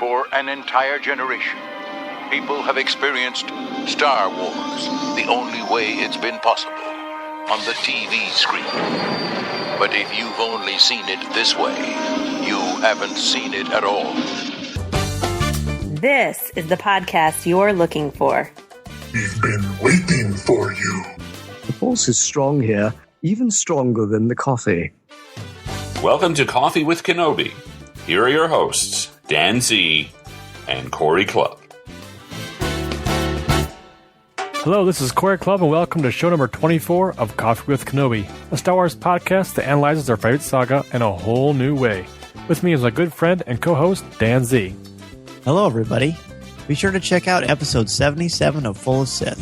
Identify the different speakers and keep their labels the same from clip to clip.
Speaker 1: For an entire generation, people have experienced Star Wars the only way it's been possible, on the TV screen. But if you've only seen it this way, you haven't seen it at all.
Speaker 2: This is the podcast you're looking for.
Speaker 3: We've been waiting for you.
Speaker 4: The force is strong here, even stronger than the coffee.
Speaker 5: Welcome to Coffee with Kenobi. Here are your hosts, Dan Z and Corey Clubb.
Speaker 6: Hello, this is Corey Clubb, and welcome to show number 24 of Coffee with Kenobi, a Star Wars podcast that analyzes our favorite saga in a whole new way. With me is my good friend and co-host, Dan Z.
Speaker 7: Hello, everybody. Be sure to check out episode 77 of Full of Sith,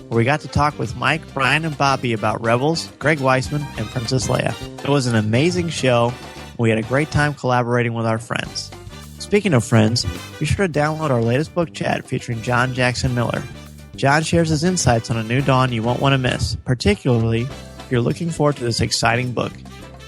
Speaker 7: where we got to talk with Mike, Brian, and Bobby about Rebels, Greg Weisman, and Princess Leia. It was an amazing show. We had a great time collaborating with our friends. Speaking of friends, be sure to download our latest book chat featuring John Jackson Miller. John shares his insights on A New Dawn you won't want to miss, particularly if you're looking forward to this exciting book.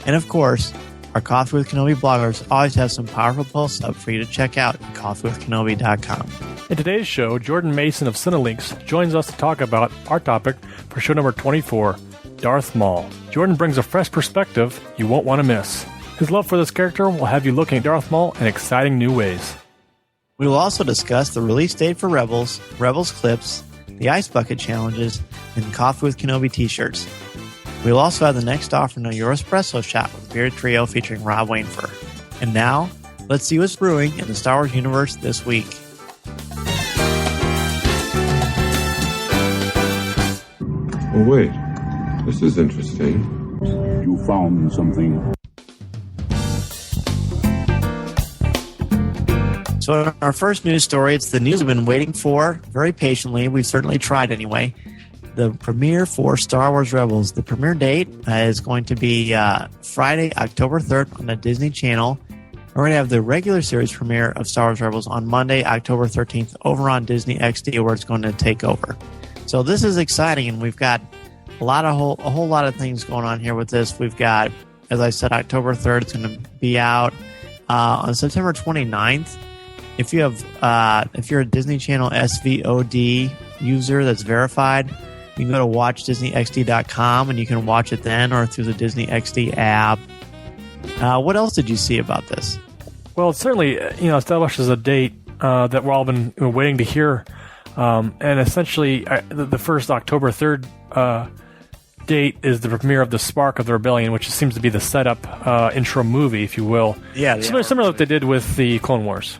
Speaker 7: And of course, our Coffee with Kenobi bloggers always have some powerful posts up for you to check out at coffeewithkenobi.com.
Speaker 6: In today's show, Jordan Mason of Cinelinx joins us to talk about our topic for show number 24, Darth Maul. Jordan brings a fresh perspective you won't want to miss. His love for this character will have you looking at Darth Maul in exciting new ways.
Speaker 7: We will also discuss the release date for Rebels, Rebels clips, the Ice Bucket challenges, and Coffee with Kenobi t-shirts. We'll also have the next offering of your Espresso Shot with Bearded Trio featuring Rob Wainfur. And now, let's see what's brewing in the Star Wars universe this week.
Speaker 8: Oh, wait. This is interesting.
Speaker 9: You found something.
Speaker 7: So in our first news story, it's the news we've been waiting for very patiently. We've certainly tried anyway. The premiere for Star Wars Rebels. The premiere date is going to be Friday, October 3rd on the Disney Channel. We're going to have the regular series premiere of Star Wars Rebels on Monday, October 13th, over on Disney XD, where it's going to take over. So this is exciting, and we've got a whole lot of things going on here with this. We've got, as I said, October 3rd. It's going to be out on September 29th. If you're a Disney Channel SVOD user that's verified, you can go to watchdisneyxd.com and you can watch it then or through the Disney XD app. What else did you see about this?
Speaker 6: Well, it certainly establishes a date that we've all been waiting to hear. And essentially, the first October 3rd date is the premiere of The Spark of the Rebellion, which seems to be the setup intro movie, if you will.
Speaker 7: Yeah,
Speaker 6: similar to what they did with the Clone Wars.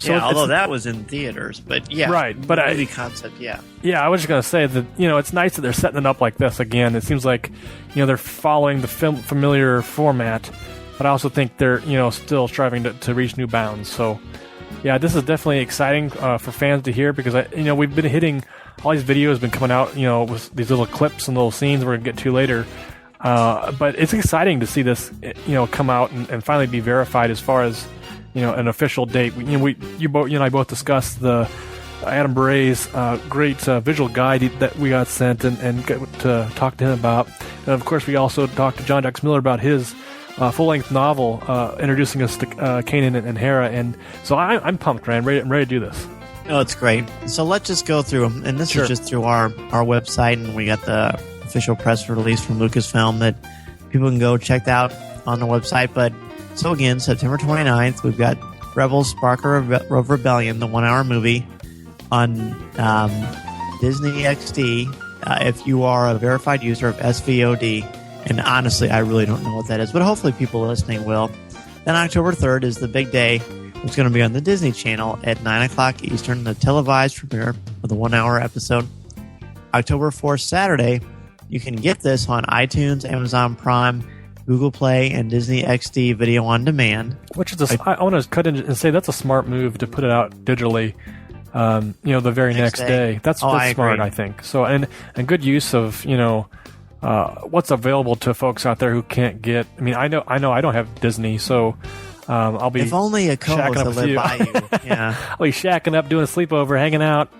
Speaker 7: So yeah, although that was in theaters, but yeah,
Speaker 6: right. But
Speaker 7: movie concept, yeah.
Speaker 6: Yeah, I was just going to say that it's nice that they're setting it up like this again. It seems like they're following the familiar format, but I also think they're still striving to reach new bounds. So yeah, this is definitely exciting for fans to hear because we've been hitting all these videos been coming out with these little clips and little scenes we're going to get to later. But it's exciting to see this come out and finally be verified as far as an official date. You and I both discussed the Adam Baray's great visual guide that we got sent and got to talk to him about. And of course, we also talked to John Jackson Miller about his full-length novel introducing us to Kanan and Hera. And so I'm pumped, man. I'm ready to do this.
Speaker 7: No, it's great. So let's just go through them. And this is just through our website, and we got the official press release from Lucasfilm that people can go check out on the website. But so again, September 29th, we've got Rebels Spark of Rebellion, the 1-hour movie on Disney XD. If you are a verified user of SVOD, and honestly, I really don't know what that is, but hopefully people listening will. Then October 3rd is the big day. It's going to be on the Disney Channel at 9 o'clock Eastern, the televised premiere of the 1-hour episode. October 4th, Saturday, you can get this on iTunes, Amazon Prime, Google Play, and Disney XD Video on Demand.
Speaker 6: Which is I want to cut in and say that's a smart move to put it out digitally. The very next day. That's smart, I think. So and good use of what's available to folks out there who can't get. I mean, I know I don't have Disney, so I'll be.
Speaker 7: If only a co-host to live by you. Yeah,
Speaker 6: I'll be shacking up, doing a sleepover, hanging out.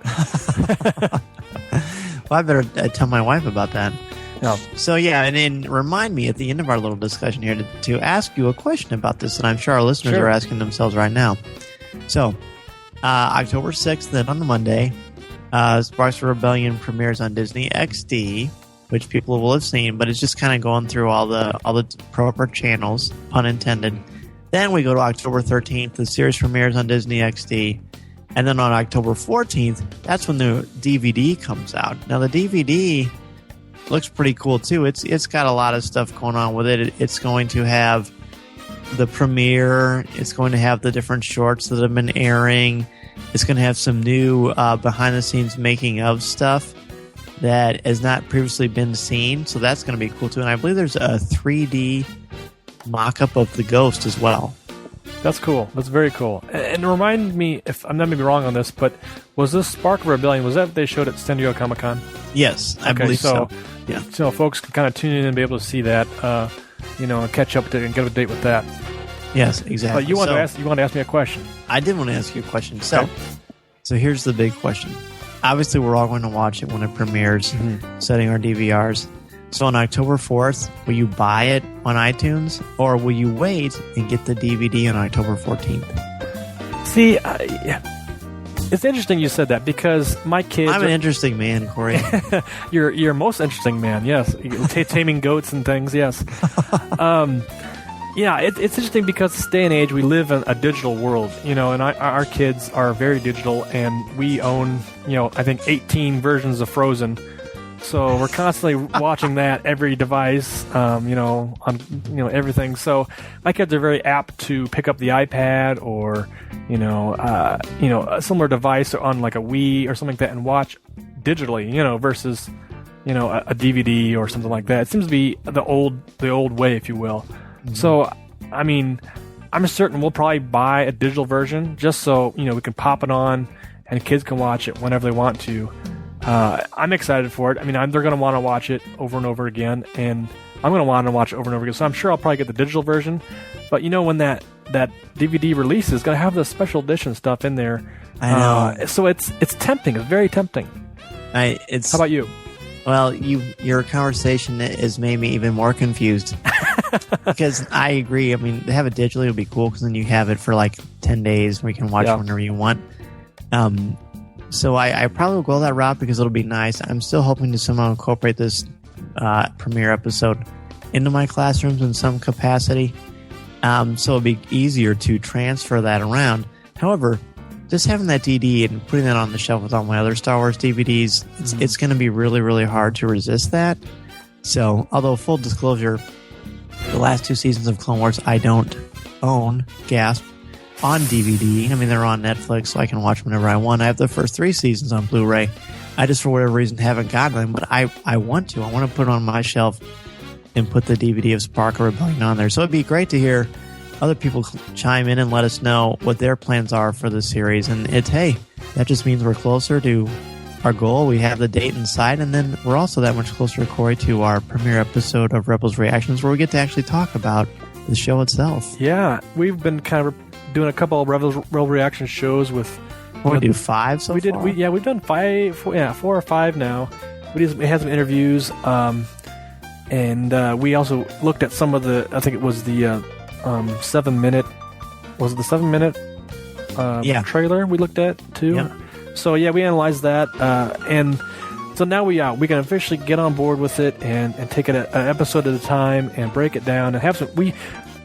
Speaker 7: Well, I better tell my wife about that.
Speaker 6: No.
Speaker 7: So yeah, and then remind me at the end of our little discussion here to ask you a question about this that I'm sure our listeners are asking themselves right now. So, October 6th, then on the Monday, Sparks of Rebellion premieres on Disney XD, which people will have seen, but it's just kind of going through all the proper channels, pun intended. Then we go to October 13th. The series premieres on Disney XD. And then on October 14th, that's when the DVD comes out. Now, the DVD looks pretty cool, too. It's got a lot of stuff going on with it. It's going to have the premiere. It's going to have the different shorts that have been airing. It's going to have some new behind-the-scenes making-of stuff that has not previously been seen. So that's going to be cool, too. And I believe there's a 3D mock-up of the Ghost as well.
Speaker 6: That's cool. That's very cool. And remind me, if I'm not maybe wrong on this, but was this Spark of Rebellion, was that what they showed at San Diego Comic-Con?
Speaker 7: Yes, I believe so.
Speaker 6: Yeah. So folks can kind of tune in and be able to see that, and catch up to it and get up to date with that.
Speaker 7: Yes, exactly.
Speaker 6: But you wanted to ask me a question.
Speaker 7: I did want to ask you a question. So here's the big question. Obviously, we're all going to watch it when it premieres, setting our DVRs. So on October 4th, will you buy it on iTunes, or will you wait and get the DVD on October 14th?
Speaker 6: See, it's interesting you said that, because my kids...
Speaker 7: I'm an interesting man, Corey.
Speaker 6: You're a most interesting man, yes. Taming goats and things, yes. It's interesting because this day and age, we live in a digital world, and our kids are very digital, and we own, I think 18 versions of Frozen. So we're constantly watching that every device, on everything. So my kids are very apt to pick up the iPad or, a similar device on like a Wii or something like that and watch digitally, versus, a DVD or something like that. It seems to be the old way, if you will. Mm-hmm. So, I'm certain we'll probably buy a digital version just so, we can pop it on and kids can watch it whenever they want to. I'm excited for it. They're going to want to watch it over and over again, and I'm going to want to watch it over and over again. So I'm sure I'll probably get the digital version. But when that DVD release is going to have the special edition stuff in there.
Speaker 7: I know.
Speaker 6: So it's tempting. It's very tempting. How about you?
Speaker 7: Well, your conversation has made me even more confused. Because I agree. To have it digitally would be cool, because then you have it for like 10 days where you can watch it whenever you want. So I probably will go that route because it'll be nice. I'm still hoping to somehow incorporate this premiere episode into my classrooms in some capacity. So it'll be easier to transfer that around. However, just having that DD and putting that on the shelf with all my other Star Wars DVDs, it's going to be really, really hard to resist that. So, although full disclosure, the last 2 seasons of Clone Wars I don't own, gasp, on DVD. They're on Netflix, so I can watch them whenever I want. I have the first 3 seasons on Blu-ray. I just, for whatever reason, haven't gotten them, but I want to. I want to put it on my shelf and put the DVD of Spark of Rebellion on there. So it'd be great to hear other people chime in and let us know what their plans are for the series. And that just means we're closer to our goal. We have the date in sight, and then we're also that much closer, Corey, to our premiere episode of Rebels Reactions, where we get to actually talk about the show itself.
Speaker 6: Yeah, we've been kind of doing a couple of Rebel Reaction shows with...
Speaker 7: we do 5 so far?
Speaker 6: We've done 4 or 5 now. We had some interviews, and we also looked at some of the... I think it was the 7-minute... Was it the 7-minute trailer we looked at, too?
Speaker 7: Yeah.
Speaker 6: So, we analyzed that, and so now we can officially get on board with it and take it an episode at a time and break it down and have some...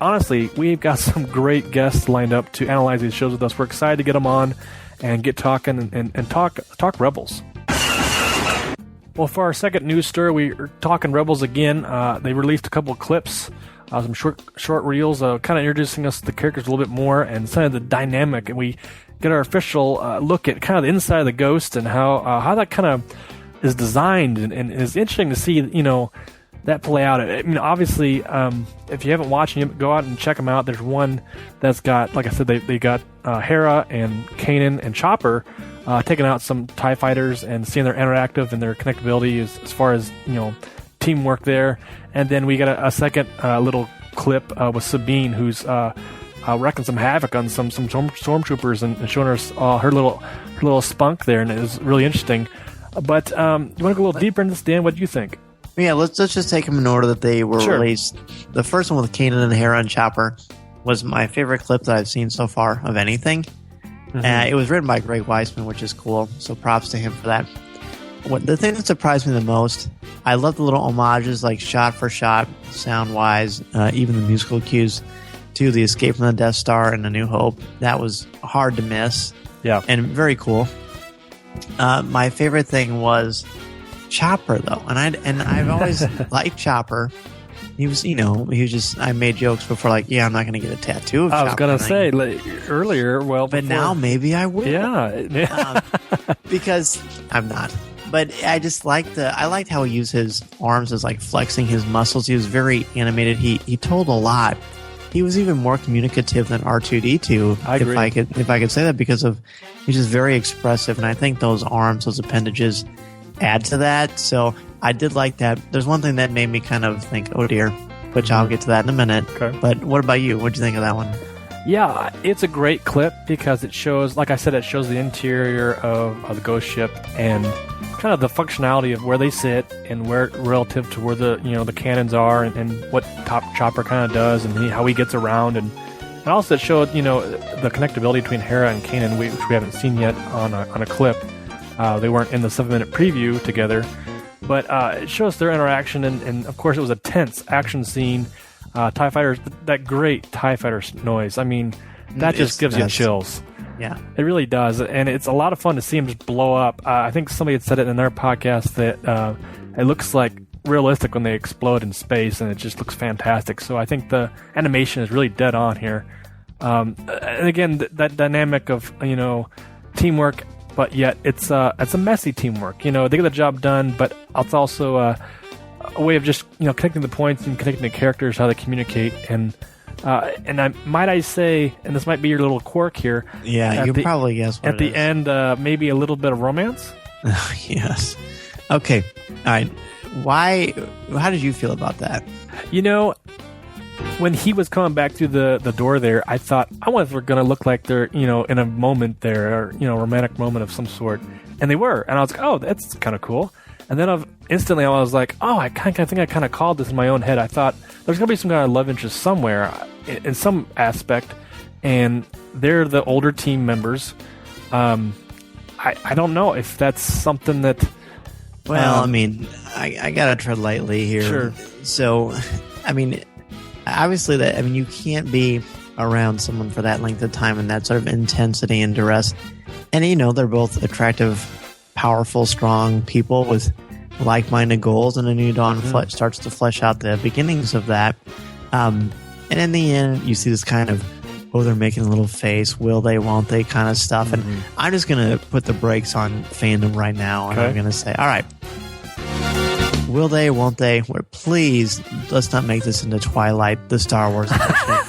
Speaker 6: Honestly, we've got some great guests lined up to analyze these shows with us. We're excited to get them on and get talking and talk Rebels. Well, for our second news story, we're talking Rebels again. They released a couple of clips, some short reels, kind of introducing us to the characters a little bit more and some of the dynamic. And we get our official look at kind of the inside of the Ghost and how that kind of is designed. And it's interesting to see, that play out. Obviously, if you haven't watched them, go out and check them out. There's one that's got, like I said, they got Hera and Kanan and Chopper taking out some TIE fighters and seeing their interactive and their connectability as far as, teamwork there. And then we got a second little clip with Sabine, who's wrecking some havoc on some stormtroopers and showing us her little spunk there, and it was really interesting. But you want to go a little deeper into this, Dan? What do you think?
Speaker 7: Yeah, let's just take them in order that they were released. The first one with Kanan and Hera and Chopper was my favorite clip that I've seen so far of anything. It was written by Greg Weisman, which is cool. So props to him for that. The thing that surprised me the most, I love the little homages, like shot for shot, sound-wise, even the musical cues to the Escape from the Death Star and A New Hope. That was hard to miss.
Speaker 6: Yeah.
Speaker 7: And very cool. My favorite thing was Chopper, though. And I've always liked Chopper. He was just, I made jokes before, like, I'm not going to get a tattoo of Chopper.
Speaker 6: I was going to say earlier, but
Speaker 7: now maybe I will.
Speaker 6: Yeah.
Speaker 7: Because I'm not. But I just liked how he used his arms as like flexing his muscles. He was very animated. He told a lot. He was even more communicative than R2-D2.
Speaker 6: I agree.
Speaker 7: If I could say that, because he's just very expressive, and I think those arms, those appendages, add to that. So I did like that. There's one thing that made me kind of think, oh dear, which I'll get to that in a minute.
Speaker 6: Okay.
Speaker 7: But what about you? What'd you think of that one?
Speaker 6: Yeah, it's a great clip because it shows, like I said, it shows the interior of the ghost ship and kind of the functionality of where they sit and where relative to where the cannons are and what Chopper kind of does and how he gets around, and also it showed the connectability between Hera and Kanan, which we haven't seen yet on a clip. They weren't in the 7-minute preview together, but it shows their interaction, and of course it was a tense action scene. TIE fighters, that great TIE fighter noise. I mean, that just gives you chills.
Speaker 7: Yeah,
Speaker 6: it really does, and it's a lot of fun to see them just blow up. I think somebody had said it in their podcast that it looks like realistic when they explode in space, and it just looks fantastic. So I think the animation is really dead on here. And again, that dynamic of teamwork, but yet it's a messy teamwork. They get the job done, but it's also a way of just connecting the points and connecting the characters, how they communicate, and I say, and this might be your little quirk here.
Speaker 7: Yeah, you probably guess what
Speaker 6: at the end, maybe a little bit of romance.
Speaker 7: Yes. Okay. All right. How did you feel about that?
Speaker 6: When he was coming back through the door there, I thought, I wonder if they're going to look like they're in a moment there, or romantic moment of some sort, and they were, and I was like, oh, that's kind of cool. And then instantly I was like, oh, I think I kind of called this in my own head. I thought there's going to be some kind of love interest somewhere in some aspect, and they're the older team members. I don't know if that's something that...
Speaker 7: Well, I got to tread lightly here.
Speaker 6: Sure.
Speaker 7: So, obviously you can't be around someone for that length of time and that sort of intensity and duress. And, they're both attractive, powerful, strong people with like-minded goals, and A New Dawn starts to flesh out the beginnings of that. And in the end, you see this kind of, they're making a little face, will they, won't they kind of stuff. And I'm just going to put the brakes on fandom right now, and I'm going to say, all right, will they, won't they? Please, let's not make this into Twilight, the Star Wars edition.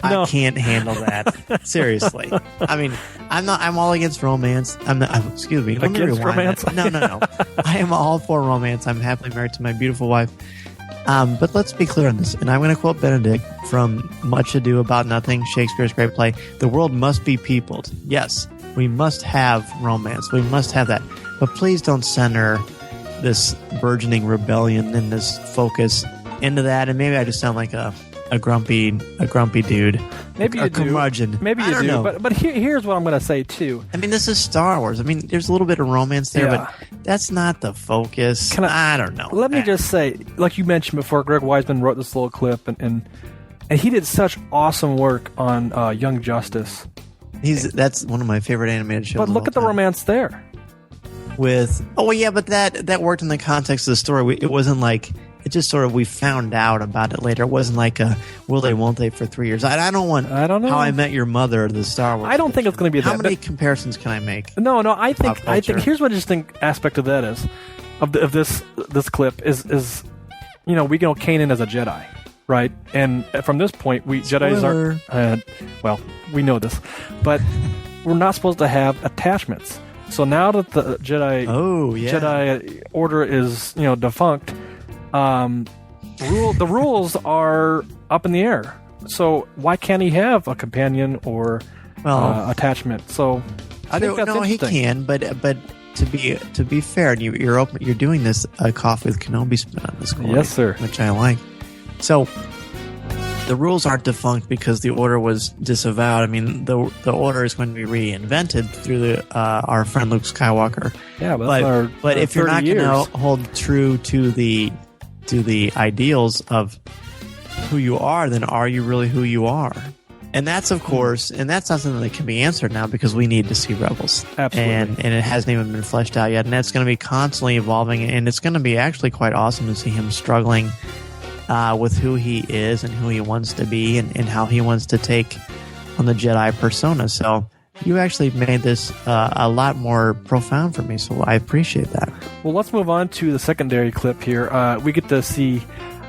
Speaker 7: No. I can't handle that. Seriously. I'm all against romance. Excuse me.
Speaker 6: Against romance?
Speaker 7: No. I am all for romance. I'm happily married to my beautiful wife. But let's be clear on this. And I'm going to quote Benedict from Much Ado About Nothing, Shakespeare's great play. The world must be peopled. Yes, we must have romance. We must have that. But please don't center this burgeoning rebellion and this focus into that. And maybe I just sound like a grumpy dude.
Speaker 6: Maybe you do.
Speaker 7: Curmudgeon.
Speaker 6: Maybe you do.
Speaker 7: Know.
Speaker 6: But here's what I'm going to say too.
Speaker 7: This is Star Wars. There's a little bit of romance there, but that's not the focus. I don't know.
Speaker 6: Let me just say, like you mentioned before, Greg Weisman wrote this little clip, and he did such awesome work on Young Justice.
Speaker 7: That's one of my favorite animated shows.
Speaker 6: But look at the romance there.
Speaker 7: But that worked in the context of the story. It wasn't like... It just sort of, we found out about it later. It wasn't like a will they, won't they for 3 years. I don't know. How I Met Your Mother, the Star Wars.
Speaker 6: I don't think it's going to be that.
Speaker 7: How many comparisons can I make?
Speaker 6: No. I think here's what I just think aspect of that is, of this clip is we know Kanan as a Jedi, right? And from this point, Jedis are we know this, but we're not supposed to have attachments. So now that the Jedi Order is defunct. The rules are up in the air. So why can't he have a companion or attachment? So I think that's interesting.
Speaker 7: He can, but to be fair, you're doing this Coffee with Kenobi spin on this, Corey,
Speaker 6: yes, sir,
Speaker 7: which I like. So the rules aren't defunct because the order was disavowed. I mean, the order is going to be reinvented through our friend Luke Skywalker.
Speaker 6: Yeah,
Speaker 7: but if you're not going to hold true to the ideals of who you are, then are you really who you are? And that's, of course, and that's not something that can be answered now because we need to see Rebels.
Speaker 6: Absolutely.
Speaker 7: And it hasn't even been fleshed out yet. And that's going to be constantly evolving. And it's going to be actually quite awesome to see him struggling with who he is and who he wants to be and how he wants to take on the Jedi persona. So you actually made this a lot more profound for me. So I appreciate that.
Speaker 6: Well, let's move on to the secondary clip here. We get to see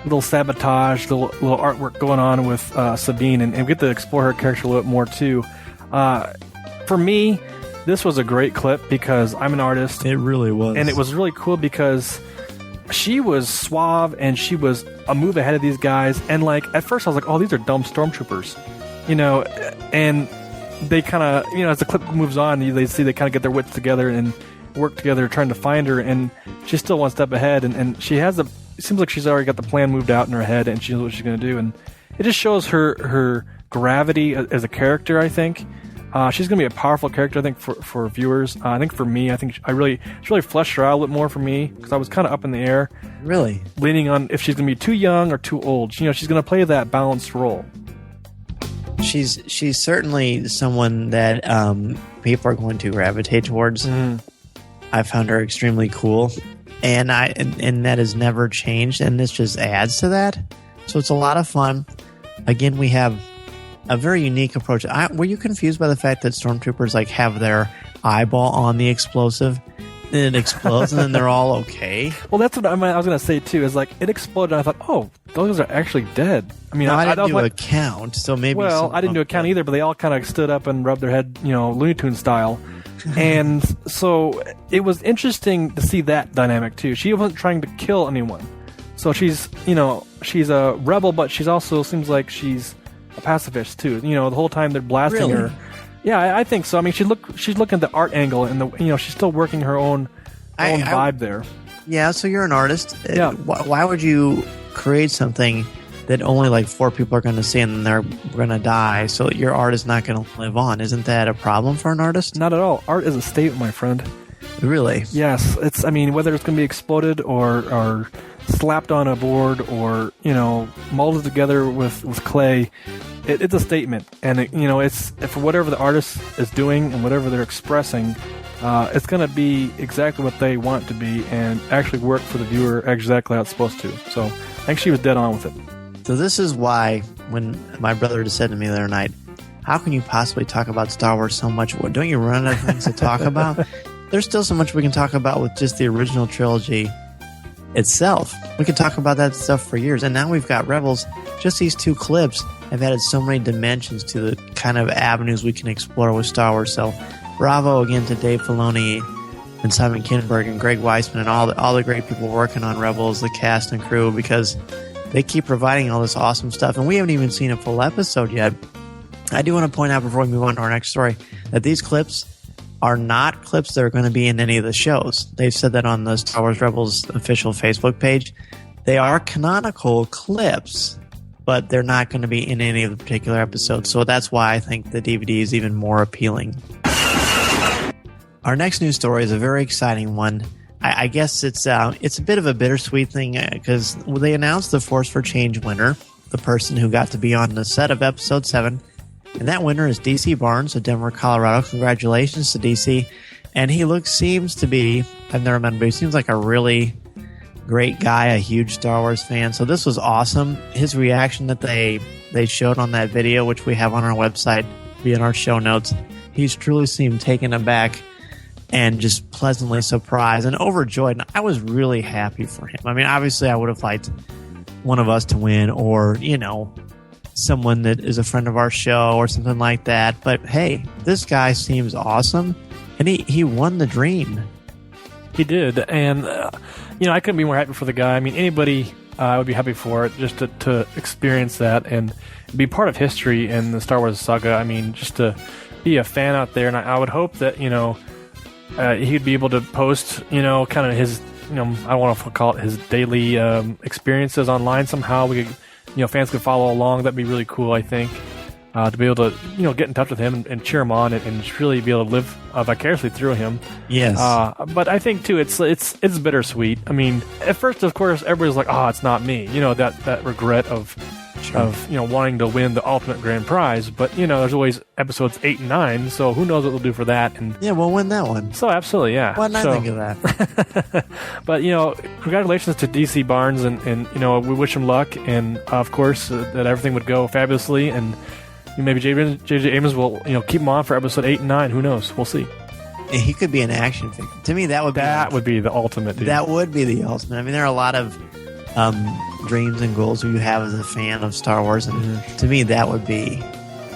Speaker 6: little sabotage, little artwork going on with Sabine, and we get to explore her character a little bit more too. For me, this was a great clip because I'm an artist.
Speaker 4: It really was.
Speaker 6: And it was really cool because she was suave and she was a move ahead of these guys. And like at first I was like, oh, these are dumb stormtroopers, and they kind of, as the clip moves on, they see they kind of get their wits together and work together trying to find her, and she's still one step ahead, and she has it seems like she's already got the plan moved out in her head and she knows what she's going to do, and it just shows her gravity as a character. I think she's going to be a powerful character, I think, for viewers. I think for me, she really fleshed her out a little more for me because I was kind of up in the air,
Speaker 7: really
Speaker 6: leaning on if she's going to be too young or too old. She's going to play that balanced role.
Speaker 7: She's certainly someone that people are going to gravitate towards. I found her extremely cool, and that has never changed, and this just adds to that. So it's a lot of fun. Again, we have a very unique approach. Were you confused by the fact that stormtroopers have their eyeball on the explosive, and it explodes, and then they're all okay?
Speaker 6: Well, that's what I was going to say too. Is it exploded, and I thought, oh, those are actually dead. I mean,
Speaker 7: I didn't do a count, so maybe.
Speaker 6: Well, I didn't do a count either, but they all kind of stood up and rubbed their head, Looney Tunes style. And so it was interesting to see that dynamic too. She wasn't trying to kill anyone, so she's a rebel, but she's also seems like she's a pacifist too. The whole time they're blasting her. Yeah, I think so. I mean, she's looking at the art angle, and she's still working her own vibe there. Yeah.
Speaker 7: So you're an artist.
Speaker 6: Yeah.
Speaker 7: Why would you create something that only 4 people are going to see and then they're going to die, so your art is not going to live on? Isn't that a problem for an artist?
Speaker 6: Not at all. Art is a statement, my friend.
Speaker 7: Really?
Speaker 6: Yes. Whether it's going to be exploded or slapped on a board or, molded together with clay, it's a statement. And, it's for whatever the artist is doing and whatever they're expressing, it's going to be exactly what they want it to be and actually work for the viewer exactly how it's supposed to. So I think she was dead on with it.
Speaker 7: So this is why when my brother just said to me the other night, how can you possibly talk about Star Wars so much? Don't you run out of things to talk about? There's still so much we can talk about with just the original trilogy itself. We could talk about that stuff for years. And now we've got Rebels. Just these 2 clips have added so many dimensions to the kind of avenues we can explore with Star Wars. So bravo again to Dave Filoni and Simon Kinberg and Greg Weisman and all the great people working on Rebels, the cast and crew, because they keep providing all this awesome stuff, and we haven't even seen a full episode yet. I do want to point out before we move on to our next story that these clips are not clips that are going to be in any of the shows. They've said that on the Star Wars Rebels official Facebook page. They are canonical clips, but they're not going to be in any of the particular episodes. So that's why I think the DVD is even more appealing. Our next news story is a very exciting one. I guess it's a bit of a bittersweet thing because they announced the Force for Change winner, the person who got to be on the set of Episode 7. And that winner is DC Barnes of Denver, Colorado. Congratulations to DC. And he seems to be, I've never met him, but he seems like a really great guy, a huge Star Wars fan. So this was awesome. His reaction that they showed on that video, which we have on our website, be in our show notes, he's truly seemed taken aback and just pleasantly surprised and overjoyed. And I was really happy for him. I mean, obviously I would have liked one of us to win or, someone that is a friend of our show or something like that. But hey, this guy seems awesome, and he won the dream.
Speaker 6: He did, and I couldn't be more happy for the guy. I mean, anybody would be happy for it, just to experience that and be part of history in the Star Wars saga. I mean, just to be a fan out there, and I would hope that he'd be able to post kind of his I don't want to call it his daily experiences online somehow. We could fans could follow along. That'd be really cool, I think, to be able to get in touch with him and cheer him on and just really be able to live vicariously through him.
Speaker 7: Yes.
Speaker 6: But I think too, it's bittersweet. I mean, at first, of course, everybody's like, "Oh, it's not me." That regret of wanting to win the ultimate grand prize. But there's always episodes 8 and 9, so who knows what they'll do for that? And
Speaker 7: yeah, we'll win that one.
Speaker 6: So absolutely, yeah.
Speaker 7: Why didn't I think of that?
Speaker 6: But congratulations to DC Barnes, and we wish him luck, and of course that everything would go fabulously, and maybe J.J. Abrams will keep him on for episode 8 and 9. Who knows? We'll see.
Speaker 7: He could be an action figure. To me, that would
Speaker 6: be the ultimate. Dude.
Speaker 7: That would be the ultimate. I mean, there are a lot of dreams and goals you have as a fan of Star Wars, and to me, that would be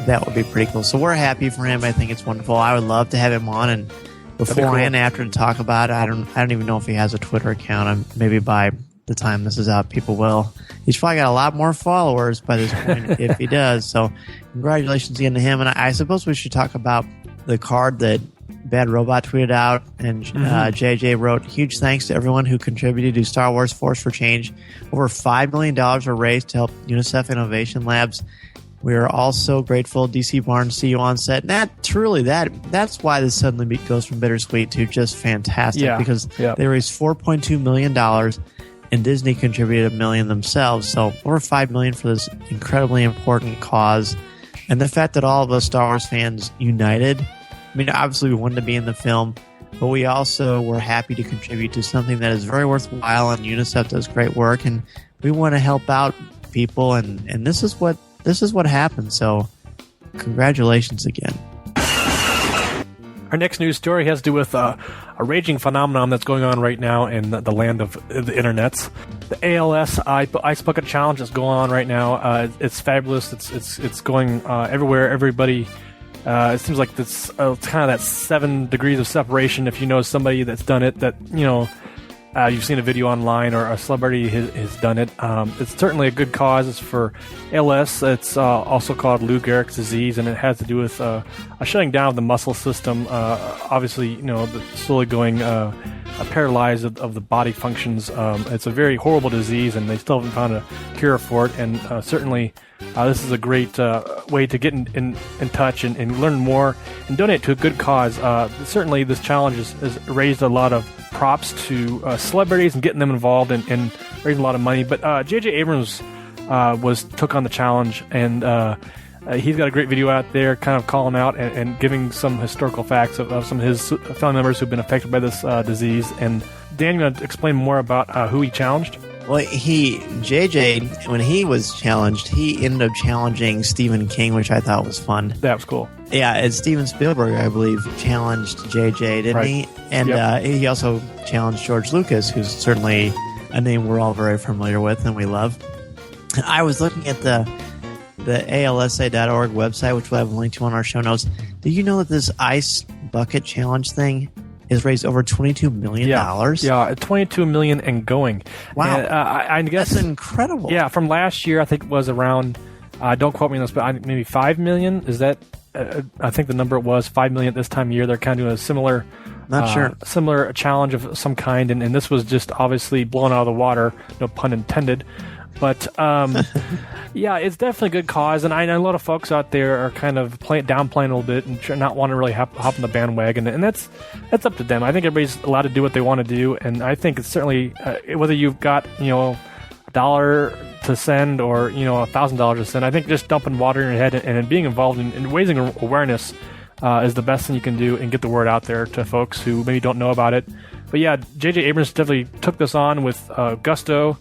Speaker 7: pretty cool. So we're happy for him. I think it's wonderful. I would love to have him on, and before and after to talk about it. I don't even know if he has a Twitter account. Maybe by the time this is out, people will. He's probably got a lot more followers by this point if he does. So congratulations again to him. And I suppose we should talk about the card that Bad Robot tweeted out, and JJ wrote, "Huge thanks to everyone who contributed to Star Wars Force for Change. Over $5 million were raised to help UNICEF Innovation Labs. We are also grateful, DC Barnes, see you on set." And that's why this suddenly goes from bittersweet to just fantastic, because they raised $4.2 million, and Disney contributed $1 million themselves. So over $5 million for this incredibly important cause. And the fact that all of us Star Wars fans united. I mean, obviously we wanted to be in the film, but we also were happy to contribute to something that is very worthwhile, and UNICEF does great work, and we want to help out people, and this is what happened. So congratulations again.
Speaker 6: Our next news story has to do with a raging phenomenon that's going on right now in the land of the internets. The ALS Ice Bucket Challenge is going on right now. It's fabulous. It's going everywhere. Everybody. It seems like it's kind of that 7 degrees of separation. If you know somebody that's done it, that you've seen a video online or a celebrity has done it. It's certainly a good cause. It's for ALS. It's also called Lou Gehrig's disease, and it has to do with a shutting down of the muscle system. Obviously, the slowly going paralyzed of the body functions. It's a very horrible disease, and they still haven't found a cure for it. And certainly, this is a great way to get in touch and learn more and donate to a good cause. Certainly, this challenge has raised a lot of props to celebrities and getting them involved and raising a lot of money. But J.J. Abrams took on the challenge, and he's got a great video out there kind of calling out and giving some historical facts of some of his family members who've been affected by this disease. And Dan, you want to explain more about who he challenged?
Speaker 7: Well, JJ, when he was challenged, he ended up challenging Stephen King, which I thought was fun.
Speaker 6: That was cool.
Speaker 7: Yeah, and Steven Spielberg, I believe, challenged JJ, didn't he? And he also challenged George Lucas, who's certainly a name we're all very familiar with and we love. I was looking at the ALSA.org website, which we'll have a link to on our show notes. Do you know that this Ice Bucket Challenge thing has raised over $22 million?
Speaker 6: Yeah, $22 million and going.
Speaker 7: Wow.
Speaker 6: And, I guess
Speaker 7: that's incredible.
Speaker 6: Yeah, from last year, I think it was around, don't quote me on this, but maybe $5 million. Is that, I think the number was $5 million this time of year. They're kind of doing a similar, similar challenge of some kind. And this was just obviously blown out of the water, no pun intended. But yeah, it's definitely a good cause, and I know a lot of folks out there are kind of downplaying a little bit and not want to really hop on the bandwagon, and that's up to them. I think everybody's allowed to do what they want to do, and I think it's certainly whether you've got $1 to send or $1,000 to send. I think just dumping water in your head and being involved in raising awareness is the best thing you can do and get the word out there to folks who maybe don't know about it. But yeah, J.J. Abrams definitely took this on with gusto.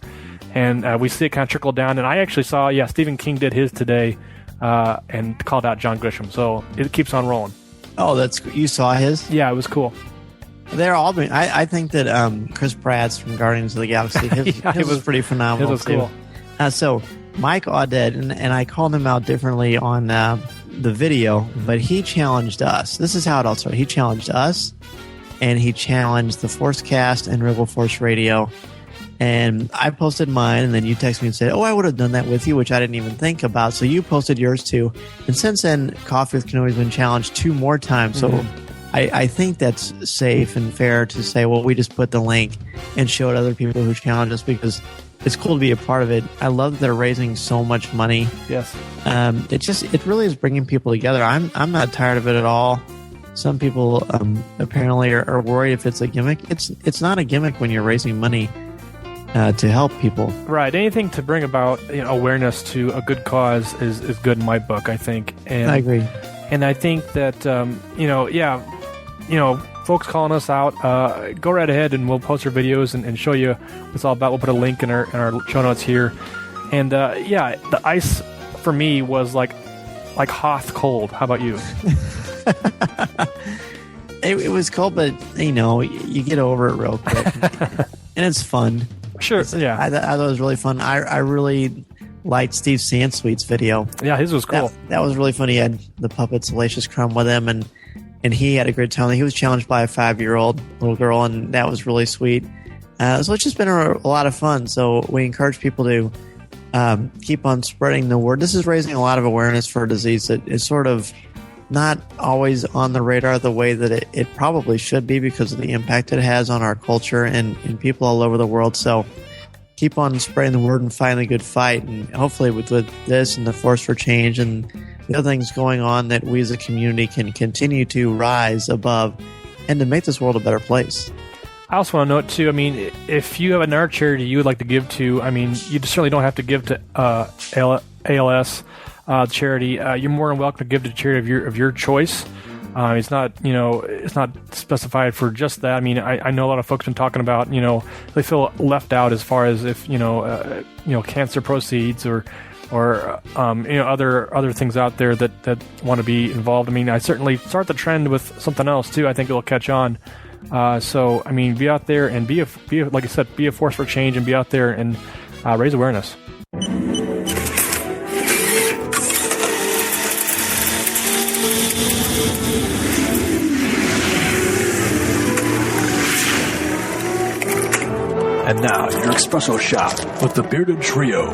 Speaker 6: And we see it kind of trickle down. And I actually saw, Stephen King did his today and called out John Grisham. So it keeps on rolling.
Speaker 7: Oh, you saw his?
Speaker 6: Yeah, it was cool.
Speaker 7: They're all doing. I think that Chris Pratt's from Guardians of the Galaxy, his was pretty phenomenal.
Speaker 6: His was cool.
Speaker 7: So Mike Audette, and I called him out differently on the video, but he challenged us. This is how it all started. He challenged us, and he challenged the Forcecast and Rebel Force Radio. And I posted mine, and then you texted me and said, I would have done that with you, which I didn't even think about. So you posted yours too. And since then, Coffee with Kenobi has been challenged 2 more times. So I think that's safe and fair to say, we just put the link and showed other people who challenged us, because it's cool to be a part of it. I love that they're raising so much money.
Speaker 6: Yes.
Speaker 7: It really is bringing people together. I'm not tired of it at all. Some people apparently are worried if it's a gimmick. It's not a gimmick when you're raising money to help people.
Speaker 6: Right. Anything to bring about awareness to a good cause is good in my book, I think. And
Speaker 7: I agree.
Speaker 6: And I think that folks calling us out, go right ahead and we'll post our videos and show you what it's all about. We'll put a link in our show notes here. And the ice for me was like Hoth cold. How about you?
Speaker 7: It was cold, but you get over it real quick, and it's fun.
Speaker 6: Sure, yeah.
Speaker 7: I thought it was really fun. I really liked Steve Sansweet's video.
Speaker 6: Yeah, his was cool.
Speaker 7: That was really funny. He had the puppet Salacious Crumb with him, and he had a great time. He was challenged by a 5-year-old little girl, and that was really sweet. So it's just been a lot of fun. So we encourage people to keep on spreading the word. This is raising a lot of awareness for a disease that is sort of not always on the radar the way that it probably should be because of the impact it has on our culture and people all over the world. So keep on spreading the word and fighting a good fight. And hopefully with this and the Force for Change and the other things going on, that we as a community can continue to rise above and to make this world a better place.
Speaker 6: I also want to note, too, if you have another charity you would like to give to, you certainly don't have to give to ALS charity. You're more than welcome to give to a charity of your choice. It's not specified for just that. I know a lot of folks have been talking about, they feel left out as far as if, cancer proceeds or other things out there that want to be involved. I certainly start the trend with something else, too. I think it'll catch on. So be out there and be like I said, be a force for change and be out there and raise awareness.
Speaker 10: And now, your Espresso Shot with the Bearded Trio.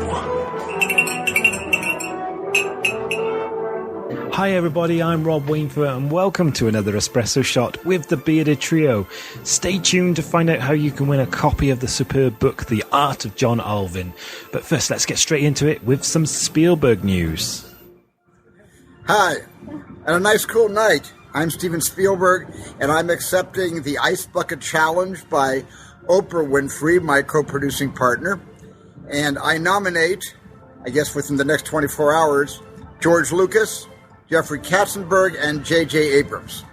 Speaker 11: Hi everybody, I'm Rob Wainfur and welcome to another Espresso Shot with the Bearded Trio. Stay tuned to find out how you can win a copy of the superb book, The Art of John Alvin. But first, let's get straight into it with some Spielberg news.
Speaker 12: Hi, and a nice cool night. I'm Steven Spielberg, and I'm accepting the Ice Bucket Challenge by Oprah Winfrey, my co-producing partner. And I nominate, I guess within the next 24 hours, George Lucas, Jeffrey Katzenberg, and J.J. Abrams.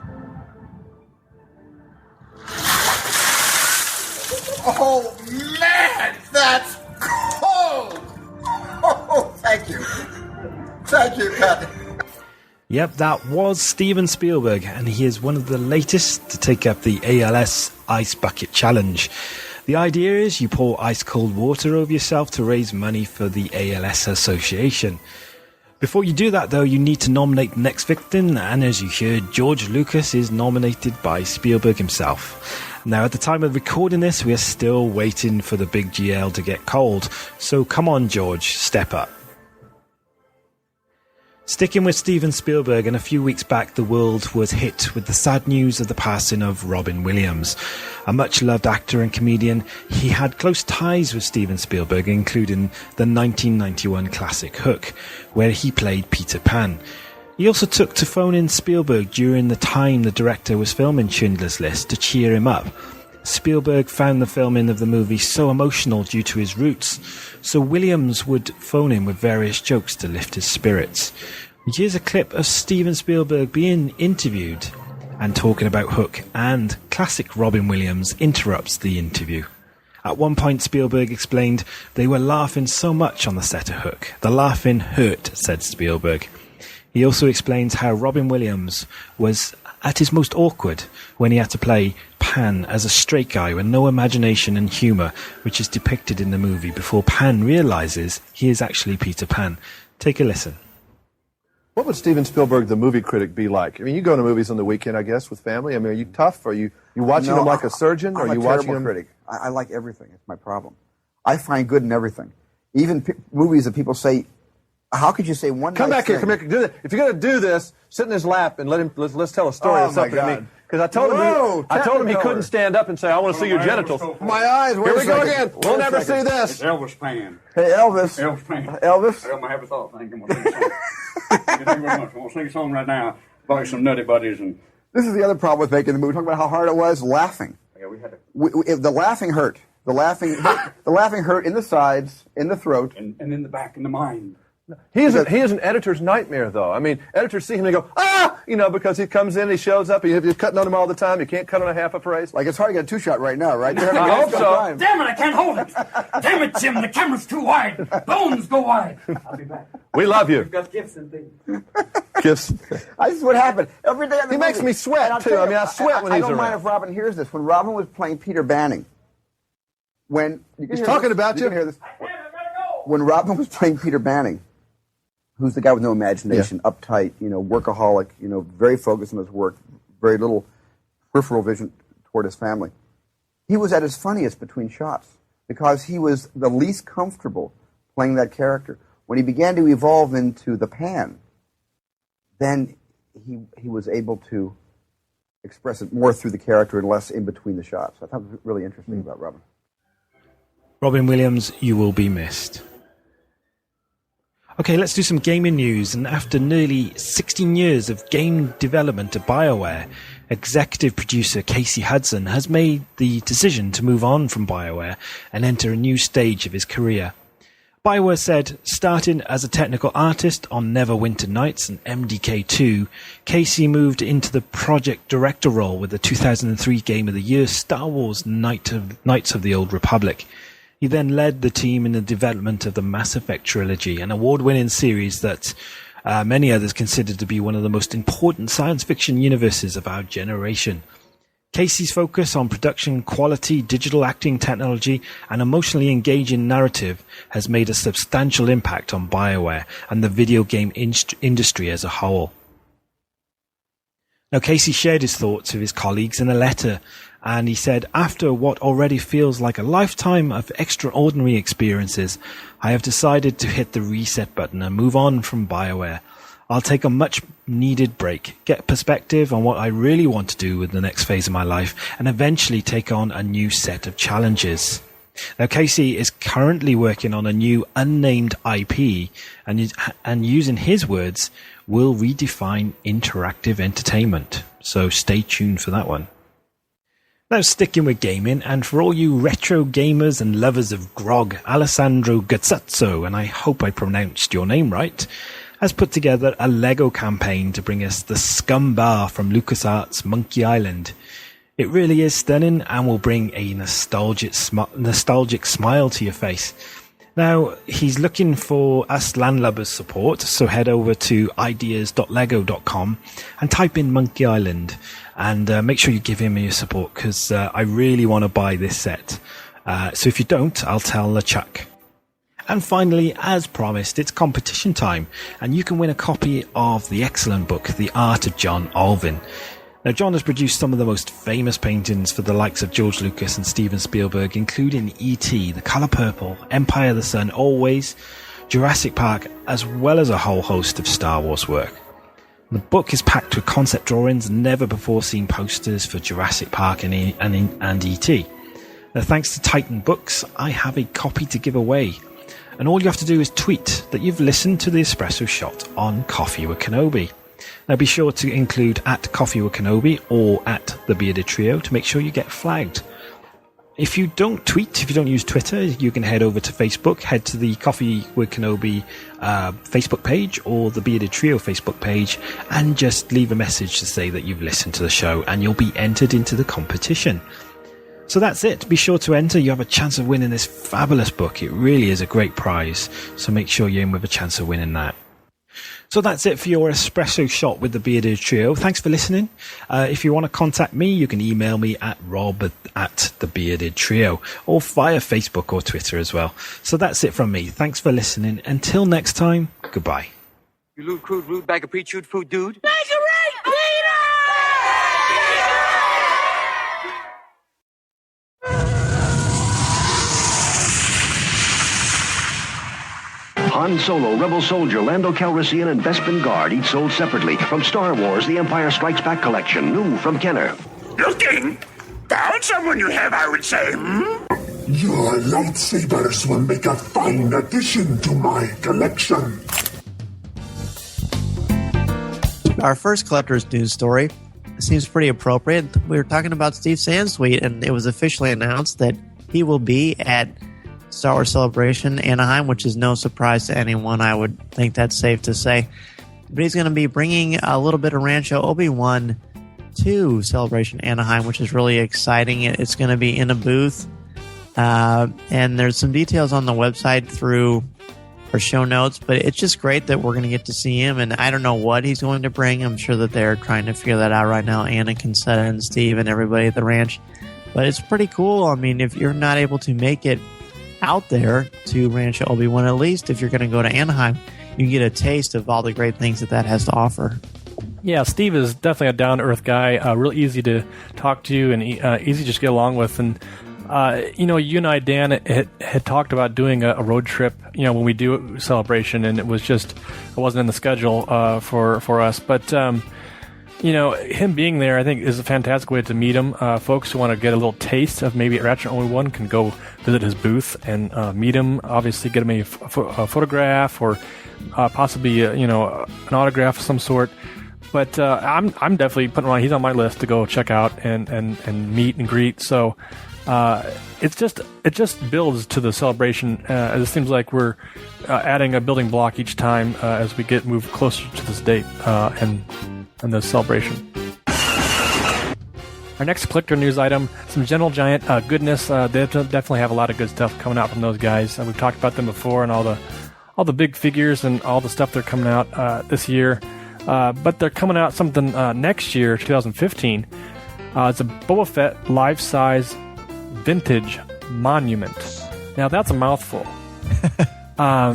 Speaker 12: Oh, man, that's cold! Oh, thank you. Thank you, Kathy.
Speaker 11: Yep, that was Steven Spielberg, and he is one of the latest to take up the ALS Ice Bucket Challenge. The idea is you pour ice-cold water over yourself to raise money for the ALS Association. Before you do that, though, you need to nominate the next victim, and as you heard, George Lucas is nominated by Spielberg himself. Now, at the time of recording this, we are still waiting for the big GL to get cold, so come on, George, step up. Sticking with Steven Spielberg, and a few weeks back the world was hit with the sad news of the passing of Robin Williams. A much-loved actor and comedian, he had close ties with Steven Spielberg, including the 1991 classic Hook, where he played Peter Pan. He also took to phoning Spielberg during the time the director was filming Schindler's List to cheer him up. Spielberg found the filming of the movie so emotional due to his roots, so Williams would phone him with various jokes to lift his spirits. Here's a clip of Steven Spielberg being interviewed and talking about Hook, and classic Robin Williams interrupts the interview. At one point, Spielberg explained they were laughing so much on the set of Hook. The laughing hurt, said Spielberg. He also explains how Robin Williams was at his most awkward when he had to play Pan as a straight guy with no imagination and humour, which is depicted in the movie before Pan realises he is actually Peter Pan. Take a listen.
Speaker 13: What would Steven Spielberg, the movie critic, be like? You go to movies on the weekend, I guess, with family. Are you tough? Are you watching them like a surgeon?
Speaker 12: I'm
Speaker 13: are you
Speaker 12: a
Speaker 13: watching
Speaker 12: terrible
Speaker 13: them?
Speaker 12: critic. I like everything. It's my problem. I find good in everything. Even movies that people say, how could you say one
Speaker 13: Come
Speaker 12: nice
Speaker 13: back here,
Speaker 12: thing?
Speaker 13: come here. Do that. If you're going to do this, sit in his lap and let's tell a story
Speaker 12: Oh,
Speaker 13: or something.
Speaker 12: my God.
Speaker 13: because I told him he couldn't stand up and say, "I want to see your genitals."
Speaker 12: My eyes.
Speaker 13: Here we go again. We'll never see this.
Speaker 9: It's Elvis Pan.
Speaker 12: Hey, Elvis.
Speaker 9: Elvis Pan.
Speaker 12: Elvis.
Speaker 9: I got my happy thought. Thank you. I'm going to sing a song. Thank you very much. I'm going to sing a song right now about some nutty buddies. And
Speaker 12: this is the other problem with making the movie. Talking about how hard it was laughing.
Speaker 9: Yeah, we had to.
Speaker 12: The laughing hurt. The laughing hurt in the sides, in the throat,
Speaker 9: and in the back, in the mind.
Speaker 13: He is an editor's nightmare, though. I mean, editors see him and they go, because he comes in, he shows up, you're cutting on him all the time. You can't cut on a half a phrase.
Speaker 12: Like, it's hard to get a two-shot right now, right?
Speaker 13: I hope so.
Speaker 14: Damn it, I can't hold it. Damn it, Jim, the camera's too wide. Bones go wide. I'll be back.
Speaker 13: We love you.
Speaker 14: We've got gifts and things.
Speaker 13: Gifts.
Speaker 12: This is what happened. Every day
Speaker 13: He makes me sweat, too. I mean, I sweat when he's around.
Speaker 12: I don't mind if Robin hears this. When Robin was playing Peter Banning,
Speaker 13: he's talking about you.
Speaker 12: You can hear this. When Robin was playing Peter Banning, who's the guy with no imagination, uptight, workaholic, very focused on his work, very little peripheral vision toward his family. He was at his funniest between shots because he was the least comfortable playing that character. When he began to evolve into the Pan, then he was able to express it more through the character and less in between the shots. I thought it was really interesting about Robin.
Speaker 11: Robin Williams, you will be missed. Okay, let's do some gaming news. And after nearly 16 years of game development at BioWare, executive producer Casey Hudson has made the decision to move on from BioWare and enter a new stage of his career. BioWare said, starting as a technical artist on Neverwinter Nights and MDK2, Casey moved into the project director role with the 2003 Game of the Year Star Wars Knights of the Old Republic. He then led the team in the development of the Mass Effect trilogy, an award-winning series that many others consider to be one of the most important science fiction universes of our generation. Casey's focus on production quality, digital acting technology, and emotionally engaging narrative has made a substantial impact on BioWare and the video game industry as a whole. Now, Casey shared his thoughts with his colleagues in a letter, and he said, after what already feels like a lifetime of extraordinary experiences, I have decided to hit the reset button and move on from BioWare. I'll take a much needed break, get perspective on what I really want to do with the next phase of my life, and eventually take on a new set of challenges. Now, Casey is currently working on a new unnamed IP, and using his words, will redefine interactive entertainment. So stay tuned for that one. Now, sticking with gaming, and for all you retro gamers and lovers of grog, Alessandro Gazzazzo, and I hope I pronounced your name right, has put together a LEGO campaign to bring us the Scum Bar from LucasArts' Monkey Island. It really is stunning and will bring a nostalgic smile to your face. Now, he's looking for us landlubbers support, so head over to ideas.lego.com and type in Monkey Island, and make sure you give him your support, because I really want to buy this set. So if you don't, I'll tell LeChuck. And finally, as promised, it's competition time, and you can win a copy of the excellent book, The Art of John Alvin. Now, John has produced some of the most famous paintings for the likes of George Lucas and Steven Spielberg, including E.T., The Colour Purple, Empire of the Sun, Always, Jurassic Park, as well as a whole host of Star Wars work. The book is packed with concept drawings and never-before-seen posters for Jurassic Park and E.T. Now, thanks to Titan Books, I have a copy to give away. And all you have to do is tweet that you've listened to the Espresso Shot on Coffee with Kenobi. Now, be sure to include at Coffee with Kenobi or at The Bearded Trio to make sure you get flagged. If you don't tweet, if you don't use Twitter, you can head over to Facebook, head to the Coffee with Kenobi Facebook page or the Bearded Trio Facebook page, and just leave a message to say that you've listened to the show, and you'll be entered into the competition. So that's it. Be sure to enter. You have a chance of winning this fabulous book. It really is a great prize, so make sure you're in with a chance of winning that. So that's it for your Espresso Shot with the Bearded Trio. Thanks for listening. If you want to contact me, you can email me at rob@thebeardedtrio or via Facebook or Twitter as well. So that's it from me. Thanks for listening. Until next time, goodbye.
Speaker 15: You lewd, crude, rude bag of pre-chewed food, dude.
Speaker 16: Han Solo, Rebel Soldier, Lando Calrissian, and Bespin Guard, each sold separately. From Star Wars, The Empire Strikes Back collection, new from Kenner.
Speaker 3: Looking? Found someone you have, I would say, Your lightsabers will make a fine addition to my collection.
Speaker 7: Our first collector's news story seems pretty appropriate. We were talking about Steve Sansweet, and it was officially announced that he will be at Star Wars Celebration Anaheim, which is no surprise to anyone. I would think that's safe to say. But he's going to be bringing a little bit of Rancho Obi-Wan to Celebration Anaheim, which is really exciting. It's going to be in a booth. And there's some details on the website through our show notes, but it's just great that we're going to get to see him. And I don't know what he's going to bring. I'm sure that they're trying to figure that out right now. Anna Concetta and Steve and everybody at the ranch. But it's pretty cool. I mean, if you're not able to make it out there to Rancho Obi-Wan, at least if you're going to go to Anaheim, you can get a taste of all the great things that has to offer.
Speaker 6: Yeah, Steve is definitely a down-to-earth guy, real easy to talk to and easy to just get along with. And, you and I, Dan, had talked about doing a road trip, when we do Celebration, and it wasn't in the schedule for us. But, him being there, I think, is a fantastic way to meet him. Folks who want to get a little taste of maybe Ratchet Only One can go visit his booth and meet him. Obviously, get him a photograph or possibly, an autograph of some sort. But I'm definitely putting him on. He's on my list to go check out and meet and greet. So it just builds to the celebration. It seems like we're adding a building block each time as we move closer to this date and the celebration. Our next collector news item, some Gentle Giant goodness. They definitely have a lot of good stuff coming out from those guys. We've talked about them before and all the big figures and all the stuff they're coming out this year. But they're coming out something next year, 2015. It's a Boba Fett life-size vintage monument. Now that's a mouthful. I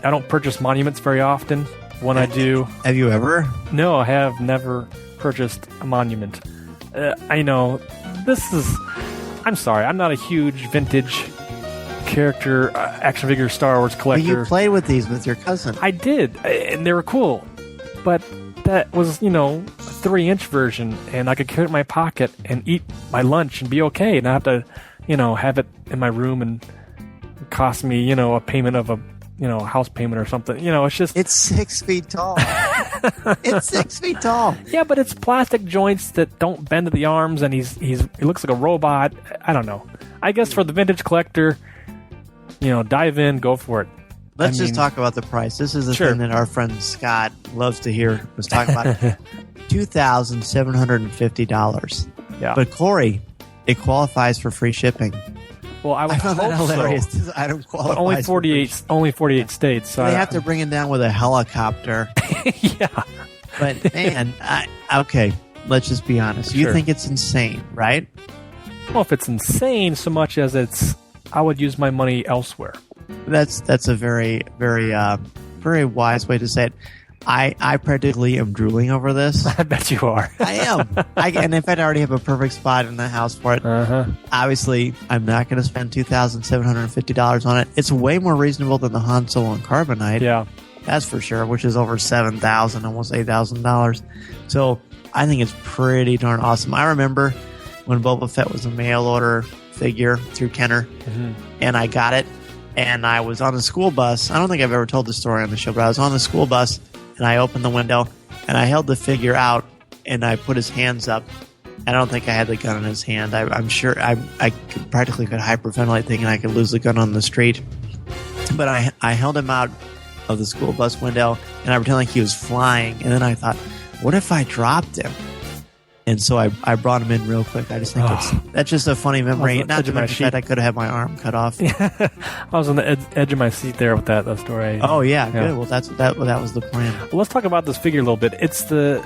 Speaker 6: don't purchase monuments very often. When I do,
Speaker 7: have you ever?
Speaker 6: No, I have never purchased a monument. I'm sorry, I'm not a huge vintage character action figure Star Wars collector.
Speaker 7: But you played with these with your cousin.
Speaker 6: I did, and they were cool. But that was, a 3-inch version, and I could carry it in my pocket and eat my lunch and be okay, and not have to, have it in my room and cost me, a payment of a house payment or something.
Speaker 7: It's 6 feet tall. It's 6 feet tall.
Speaker 6: Yeah, but it's plastic joints that don't bend at the arms, and he looks like a robot. I don't know. I guess for the vintage collector, dive in, go for it.
Speaker 7: Let's just talk about the price. This is the thing that our friend Scott loves to hear us talk about. $2,750.
Speaker 6: Yeah.
Speaker 7: But Corey, it qualifies for free shipping.
Speaker 6: Well, I found that
Speaker 7: hilarious. So. I don't qualify.
Speaker 6: But only 48 states. So
Speaker 7: they have to bring it down with a helicopter.
Speaker 6: Yeah.
Speaker 7: But man, okay. Let's just be honest. You think it's insane, right?
Speaker 6: Well, if it's insane so much as I would use my money elsewhere.
Speaker 7: That's a very, very, very wise way to say it. I practically am drooling over this.
Speaker 6: I bet you are.
Speaker 7: I am. And in fact, I already have a perfect spot in the house for it. Obviously, I'm not going to spend $2,750 on it. It's way more reasonable than the Han Solo and Carbonite.
Speaker 6: Yeah.
Speaker 7: That's for sure, which is over $7,000, almost $8,000. So I think it's pretty darn awesome. I remember when Boba Fett was a mail order figure through Kenner, and I got it, and I was on a school bus. I don't think I've ever told this story on the show, but I was on the school bus, and I opened the window, and I held the figure out, and I put his hands up. I don't think I had the gun in his hand. I'm sure I practically could hyperventilate thinking I could lose the gun on the street. But I held him out of the school bus window, and I pretended like he was flying. And then I thought, what if I dropped him? And so I brought him in real quick. I just think that's just a funny memory. Not to mention that I could have had my arm cut off.
Speaker 6: I was on the edge of my seat there with that story.
Speaker 7: Oh yeah, good. Well, that was the plan.
Speaker 6: Well, let's talk about this figure a little bit. It's a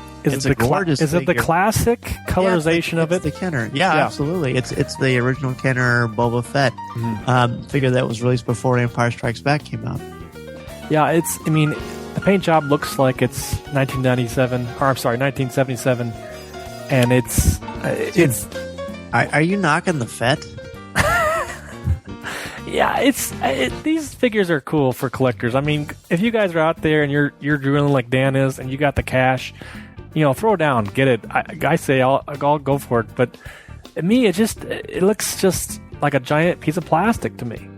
Speaker 6: gorgeous. Is it the classic colorization of it?
Speaker 7: The Kenner. Yeah, absolutely. It's the original Kenner Boba Fett figure that was released before Empire Strikes Back came out.
Speaker 6: Yeah, the paint job looks like it's 1977, and it's.
Speaker 7: Are you knocking the Fett?
Speaker 6: Yeah, these figures are cool for collectors. I mean, if you guys are out there and you're drilling like Dan is, and you got the cash, throw it down, get it. I say I'll go for it. But me, it looks just like a giant piece of plastic to me.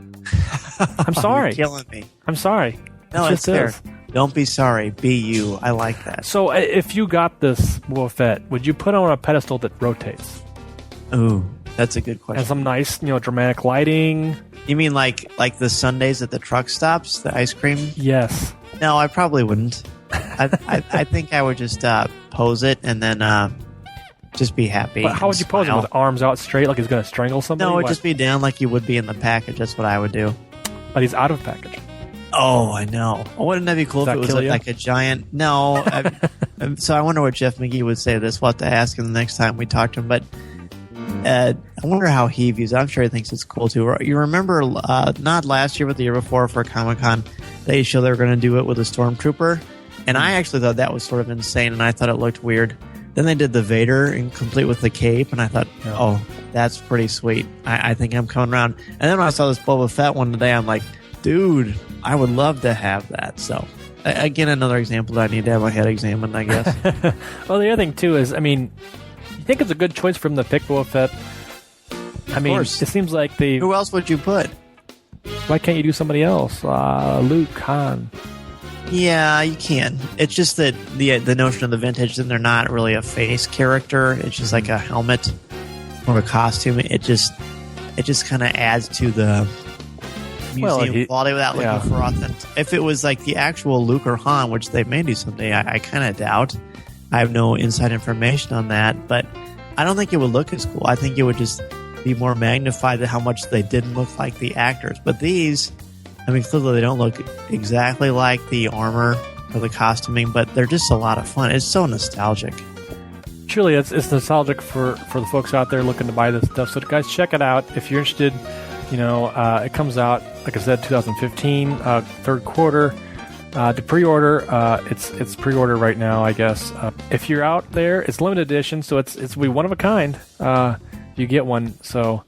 Speaker 6: I'm sorry.
Speaker 7: You're killing me.
Speaker 6: I'm sorry.
Speaker 7: No, it's fair. Don't be sorry. Be you. I like that.
Speaker 6: So, if you got this Boba Fett, would you put it on a pedestal that rotates?
Speaker 7: Ooh, that's a good question.
Speaker 6: And some nice, dramatic lighting.
Speaker 7: You mean like the Sundays at the truck stops, the ice cream?
Speaker 6: Yes.
Speaker 7: No, I probably wouldn't. I think I would just pose it and then just be happy.
Speaker 6: But how would you pose it? With arms out straight, like he's going to strangle somebody?
Speaker 7: No, it would just be down like you would be in the package. That's what I would do.
Speaker 6: But he's out of package.
Speaker 7: Oh, I know. Wouldn't that be cool if it was like a giant... No. So I wonder what Jeff McGee would say to this. We'll have to ask him the next time we talk to him. But I wonder how he views it. I'm sure he thinks it's cool, too. You remember, not last year, but the year before for Comic-Con, they showed they were going to do it with a Stormtrooper. And I actually thought that was sort of insane, and I thought it looked weird. Then they did the Vader complete with the cape, and I thought, oh, that's pretty sweet. I think I'm coming around. And then when I saw this Boba Fett one today, I'm like, dude, I would love to have that. So, again, another example that I need to have my head examined, I guess.
Speaker 6: Well, the other thing, too, is, you think it's a good choice for them to pick Boba Fett?
Speaker 7: Of course.
Speaker 6: It seems like they...
Speaker 7: Who else would you put?
Speaker 6: Why can't you do somebody else? Luke, Han.
Speaker 7: Yeah, you can. It's just that the notion of the vintage, then they're not really a face character. It's just like a helmet or a costume. It just kind of adds to the museum quality without looking for authentic. If it was like the actual Luke or Han, which they may do someday, I kind of doubt. I have no inside information on that, but I don't think it would look as cool. I think it would just be more magnified than how much they didn't look like the actors. But these... clearly they don't look exactly like the armor or the costuming, but they're just a lot of fun. It's so nostalgic.
Speaker 6: Truly, it's nostalgic for the folks out there looking to buy this stuff. So, guys, check it out. If you're interested, it comes out, like I said, 2015, third quarter. To pre-order, it's pre-order right now, I guess. If you're out there, it's limited edition, so it's we one of a kind. You get one, so...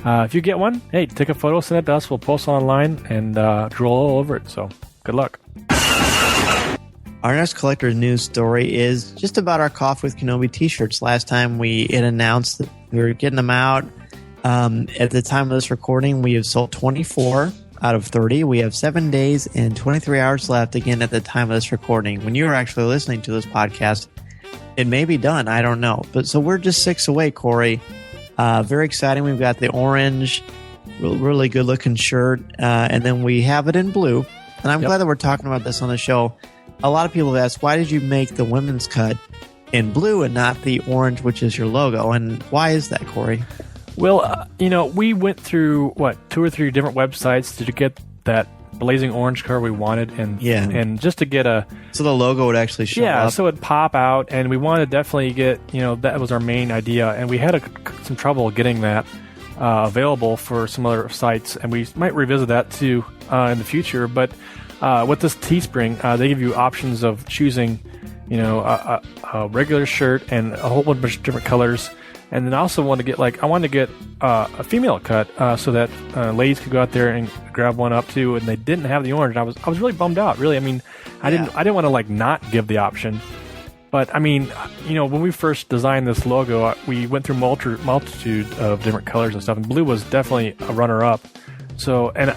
Speaker 6: if you get one, hey, take a photo, send it to us. We'll post it online and drool all over it. So, good luck.
Speaker 7: Our next collector's news story is just about our Coffee with Kenobi t-shirts. Last time it announced that we were getting them out. At the time of this recording, we have sold 24 out of 30. We have 7 days and 23 hours left, again, at the time of this recording. When you're actually listening to this podcast, it may be done. I don't know. But so we're just 6 away, Corey. Very exciting. We've got the orange, really good looking shirt, and then we have it in blue. And I'm glad that we're talking about this on the show. A lot of people have asked, why did you make the women's cut in blue and not the orange, which is your logo? And why is that, Corey?
Speaker 6: Well, we went through, 2 or 3 different websites to get that blazing orange color we wanted, and just to get
Speaker 7: so the logo would actually show up.
Speaker 6: So it'd pop out, and we wanted to definitely get, that was our main idea, and we had some trouble getting that available for some other sites, and we might revisit that too in the future. But with this Teespring, they give you options of choosing, a regular shirt and a whole bunch of different colors. And then I also wanted to get a female cut so that ladies could go out there and grab one up too. And they didn't have the orange. I was really bummed out. Really, I didn't want to not give the option. But when we first designed this logo, we went through multitude of different colors and stuff. And blue was definitely a runner-up. So, and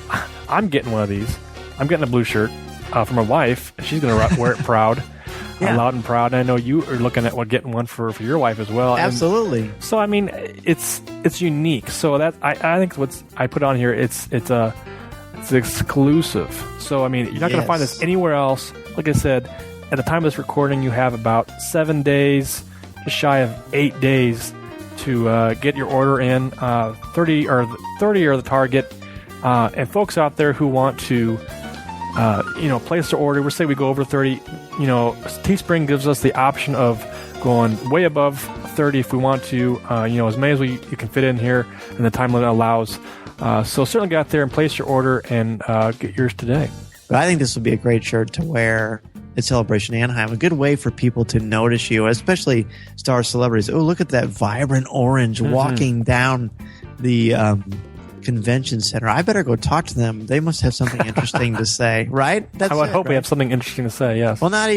Speaker 6: I'm getting one of these. I'm getting a blue shirt for my wife. She's going to wear it proud. Loud and proud. And I know you are looking at getting one for your wife as well.
Speaker 7: Absolutely.
Speaker 6: And so it's unique. So that I think what I put on here, it's exclusive. So you're not going to find this anywhere else. Like I said, at the time of this recording, you have about 7 days, just shy of 8 days to get your order in. 30 are the target. And folks out there who want to place their order, we'll say we go over 30. Teespring gives us the option of going way above 30 if we want to. As many as you can fit in here, and the time limit allows. So certainly get out there and place your order and get yours today.
Speaker 7: But I think this would be a great shirt to wear at Celebration Anaheim. A good way for people to notice you, especially star celebrities. Oh, look at that vibrant orange walking down the convention center. I better go talk to them. They must have something interesting to say, right?
Speaker 6: I would hope we have something interesting to say. Yes.
Speaker 7: Well, not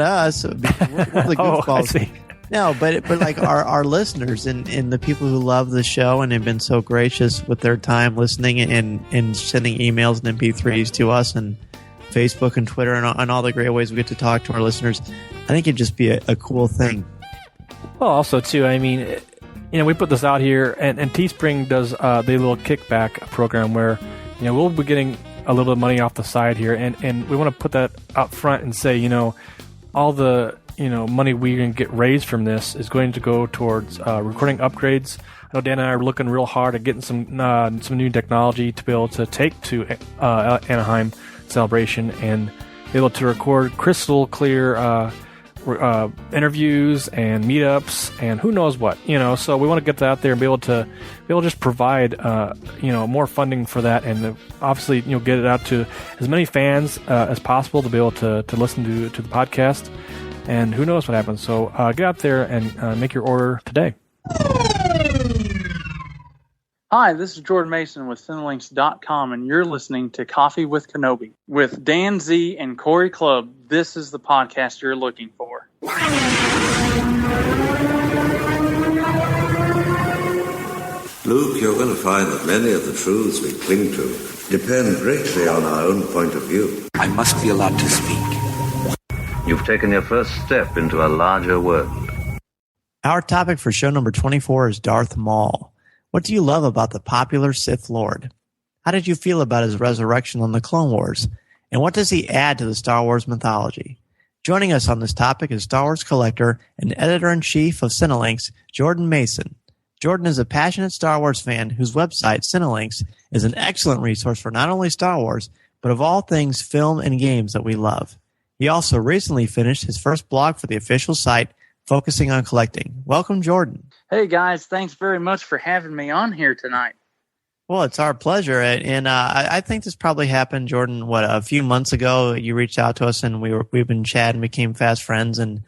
Speaker 7: us. We're the goofballs.
Speaker 6: I see.
Speaker 7: No, but like our listeners and the people who love the show and have been so gracious with their time listening and sending emails and MP3s to us and Facebook and Twitter and all the great ways we get to talk to our listeners. I think it'd just be a cool thing.
Speaker 6: Well, also too, I mean, we put this out here, and Teespring does the little kickback program where we'll be getting a little bit of money off the side here, and we want to put that up front and say all the money we're going to get raised from this is going to go towards recording upgrades. I know Dan and I are looking real hard at getting some new technology to be able to take to Anaheim Celebration and be able to record crystal clear interviews and meetups and who knows what. So we want to get that out there and be able to just provide more funding for that, and obviously get it out to as many fans as possible to be able to listen to the podcast. And who knows what happens. So get out there and make your order today.
Speaker 17: Hi, this is Jordan Mason with Cinelinx.com, and you're listening to Coffee with Kenobi. With Dan Z and Corey Clubb, this is the podcast you're looking for.
Speaker 18: Luke, you're going to find that many of the truths we cling to depend greatly on our own point of view.
Speaker 19: I must be allowed to speak.
Speaker 18: You've taken your first step into a larger world.
Speaker 7: Our topic for show number 24 is Darth Maul. What do you love about the popular Sith Lord? How did you feel about his resurrection on the Clone Wars? And what does he add to the Star Wars mythology? Joining us on this topic is Star Wars collector and editor-in-chief of Cinelinx, Jordan Mason. Jordan is a passionate Star Wars fan whose website, Cinelinx, is an excellent resource for not only Star Wars, but of all things film and games that we love. He also recently finished his first blog for the official site, focusing on collecting. Welcome, Jordan.
Speaker 17: Hey, guys. Thanks very much for having me on here tonight.
Speaker 7: Well, it's our pleasure. And I think this probably happened, Jordan, a few months ago. You reached out to us, and we've been chatting, became fast friends. And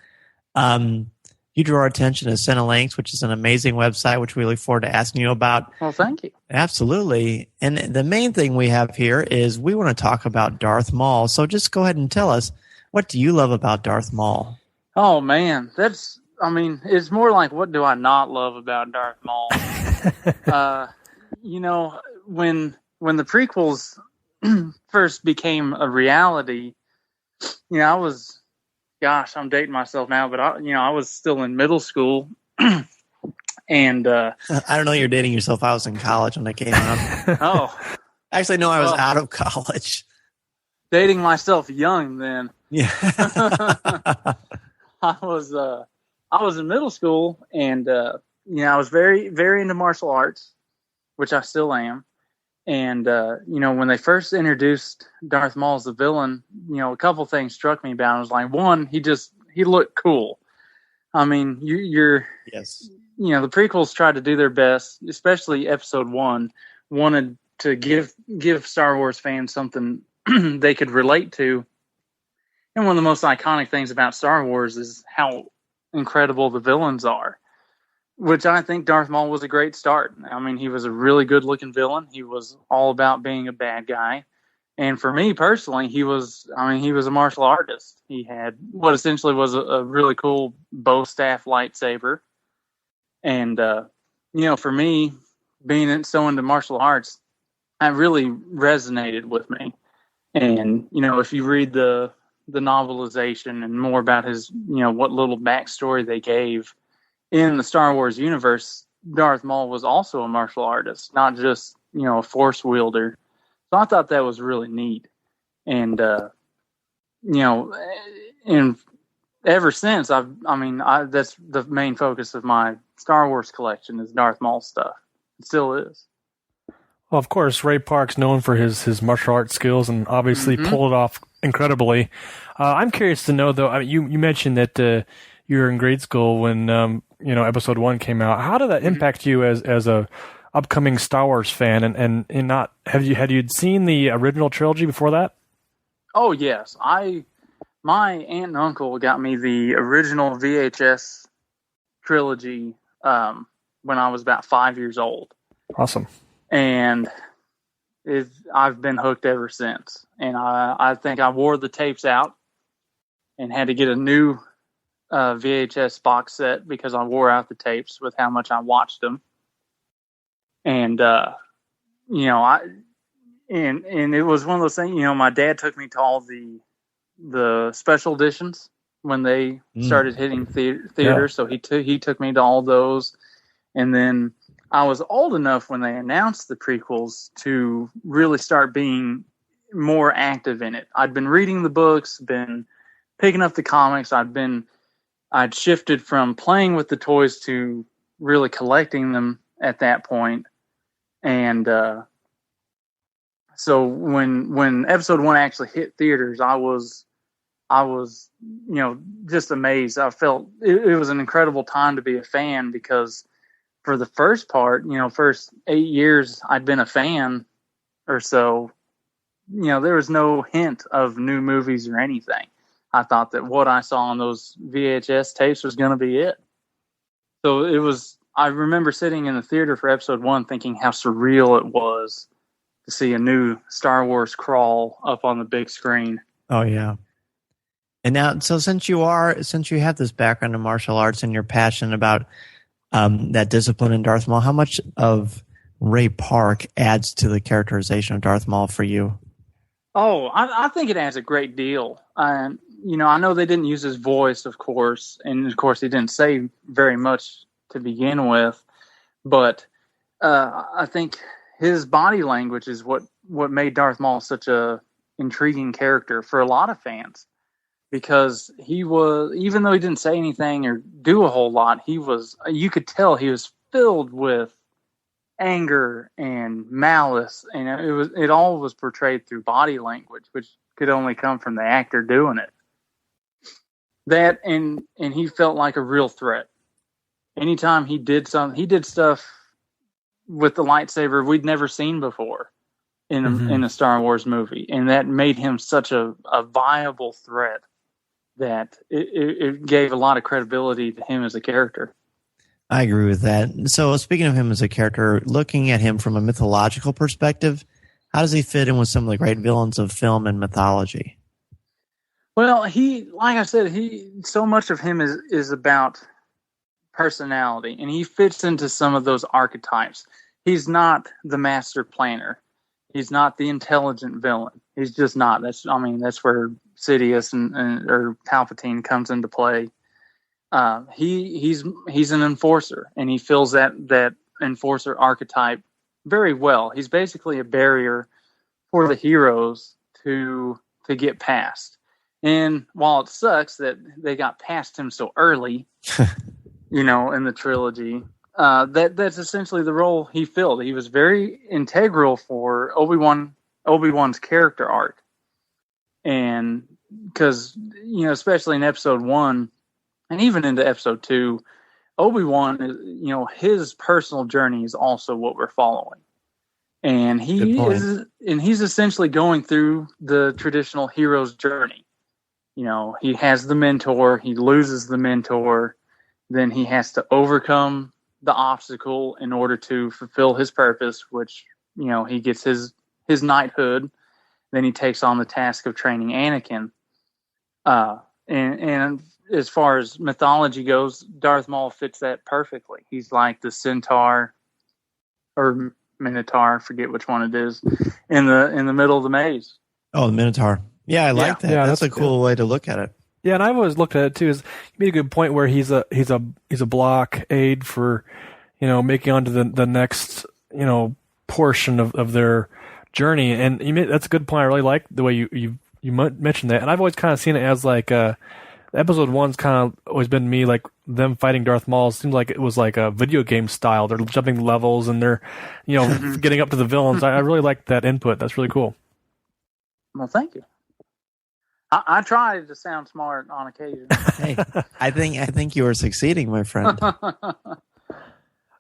Speaker 7: you drew our attention to Cinelinx, which is an amazing website, which we look forward to asking you about.
Speaker 17: Well, thank you.
Speaker 7: Absolutely. And the main thing we have here is we want to talk about Darth Maul. So just go ahead and tell us, what do you love about Darth Maul?
Speaker 17: Oh, man. It's more like, what do I not love about Darth Maul? When the prequels first became a reality, I'm dating myself now, but I was still in middle school. And
Speaker 7: I don't know you're dating yourself. I was in college when I came out.
Speaker 17: Oh.
Speaker 7: Actually, no, I was out of college.
Speaker 17: Dating myself young then.
Speaker 7: Yeah.
Speaker 17: I was in middle school, and I was very, very into martial arts, which I still am. And when they first introduced Darth Maul as the villain, a couple things struck me about him. I was like, one, he looked cool. I mean,
Speaker 7: yes.
Speaker 17: The prequels tried to do their best, especially Episode 1, wanted to give Star Wars fans something they could relate to. And one of the most iconic things about Star Wars is how incredible the villains are, which I think Darth Maul was a great start. I mean, he was a really good-looking villain. He was all about being a bad guy. And for me personally, he was a martial artist. He had what essentially was a really cool bow staff lightsaber. And, for me, being so into martial arts, that really resonated with me. And, if you read the novelization and more about his, what little backstory they gave in the Star Wars universe, Darth Maul was also a martial artist, not just, a force wielder. So I thought that was really neat. And, and ever since that's the main focus of my Star Wars collection is Darth Maul stuff. It still is.
Speaker 6: Well, of course, Ray Park's known for his martial arts skills and obviously pulled it off incredibly. I'm curious to know, though, you mentioned that you were in grade school when Episode 1 came out. How did that impact you as a upcoming Star Wars fan? And not had you seen the original trilogy before that?
Speaker 17: Oh yes, my aunt and uncle got me the original VHS trilogy when I was about 5 years old.
Speaker 6: Awesome.
Speaker 17: and I've been hooked ever since. And I think I wore the tapes out and had to get a new VHS box set because I wore out the tapes with how much I watched them. And you know, and it was one of those things. You know, my dad took me to all the special editions when they started hitting theaters. So he took me to all those, and then I was old enough when they announced the prequels to really start being more active in it. I'd been reading the books, been picking up the comics. I'd shifted from playing with the toys to really collecting them at that point. And so when episode 1 actually hit theaters, I was, you know, just amazed. I felt it was an incredible time to be a fan because for the first part, you know, first 8 years I'd been a fan or so, you know, there was no hint of new movies or anything. I thought that what I saw on those VHS tapes was going to be it. So I remember sitting in the theater for episode 1 thinking how surreal it was to see a new Star Wars crawl up on the big screen.
Speaker 7: Oh, yeah. And now, so since you have this background in martial arts and you're passionate about that discipline in Darth Maul, how much of Ray Park adds to the characterization of Darth Maul for you?
Speaker 17: Oh, I think it adds a great deal. You know, I know they didn't use his voice, of course, and of course he didn't say very much to begin with, but I think his body language is what made Darth Maul such a intriguing character for a lot of fans, because he was, even though he didn't say anything or do a whole lot, you could tell he was filled with anger and malice, and it all was portrayed through body language, which could only come from the actor doing it. That and he felt like a real threat. Anytime he did stuff with the lightsaber we'd never seen before in a Star Wars movie, and that made him such a viable threat that it gave a lot of credibility to him as a character.
Speaker 7: I agree with that. So speaking of him as a character, looking at him from a mythological perspective, how does he fit in with some of the great villains of film and mythology?
Speaker 17: Well, like I said, so much of him is about personality, and he fits into some of those archetypes. He's not the master planner. He's not the intelligent villain. He's just not. That's where Sidious or Palpatine comes into play. He's an enforcer, and he fills that enforcer archetype very well. He's basically a barrier for the heroes to get past. And while it sucks that they got past him so early, you know, in the trilogy, that's essentially the role he filled. He was very integral for Obi-Wan's character arc. And because, you know, especially in episode 1 and even into episode 2, Obi-Wan, you know, his personal journey is also what we're following. And he's essentially going through the traditional hero's journey. You know, he has the mentor, he loses the mentor, then he has to overcome the obstacle in order to fulfill his purpose, which, you know, he gets his knighthood. Then he takes on the task of training Anakin. And as far as mythology goes, Darth Maul fits that perfectly. He's like the centaur or minotaur, forget which one it is, in the middle of the maze.
Speaker 7: Oh, the minotaur. Yeah, I like that. Yeah, that's a cool way to look at it.
Speaker 6: Yeah, and I've always looked at it too. Is you made a good point where he's a blockade for, you know, making onto the next, you know, portion of their journey. And that's a good point. I really like the way you mentioned that. And I've always kind of seen it as like episode 1's kind of always been to me like them fighting Darth Maul. It seems like it was like a video game style. They're jumping levels and they're, you know, getting up to the villains. I really like that input. That's really cool.
Speaker 17: Well, thank you. I try to sound smart on occasion.
Speaker 7: Hey, I think you are succeeding, my friend.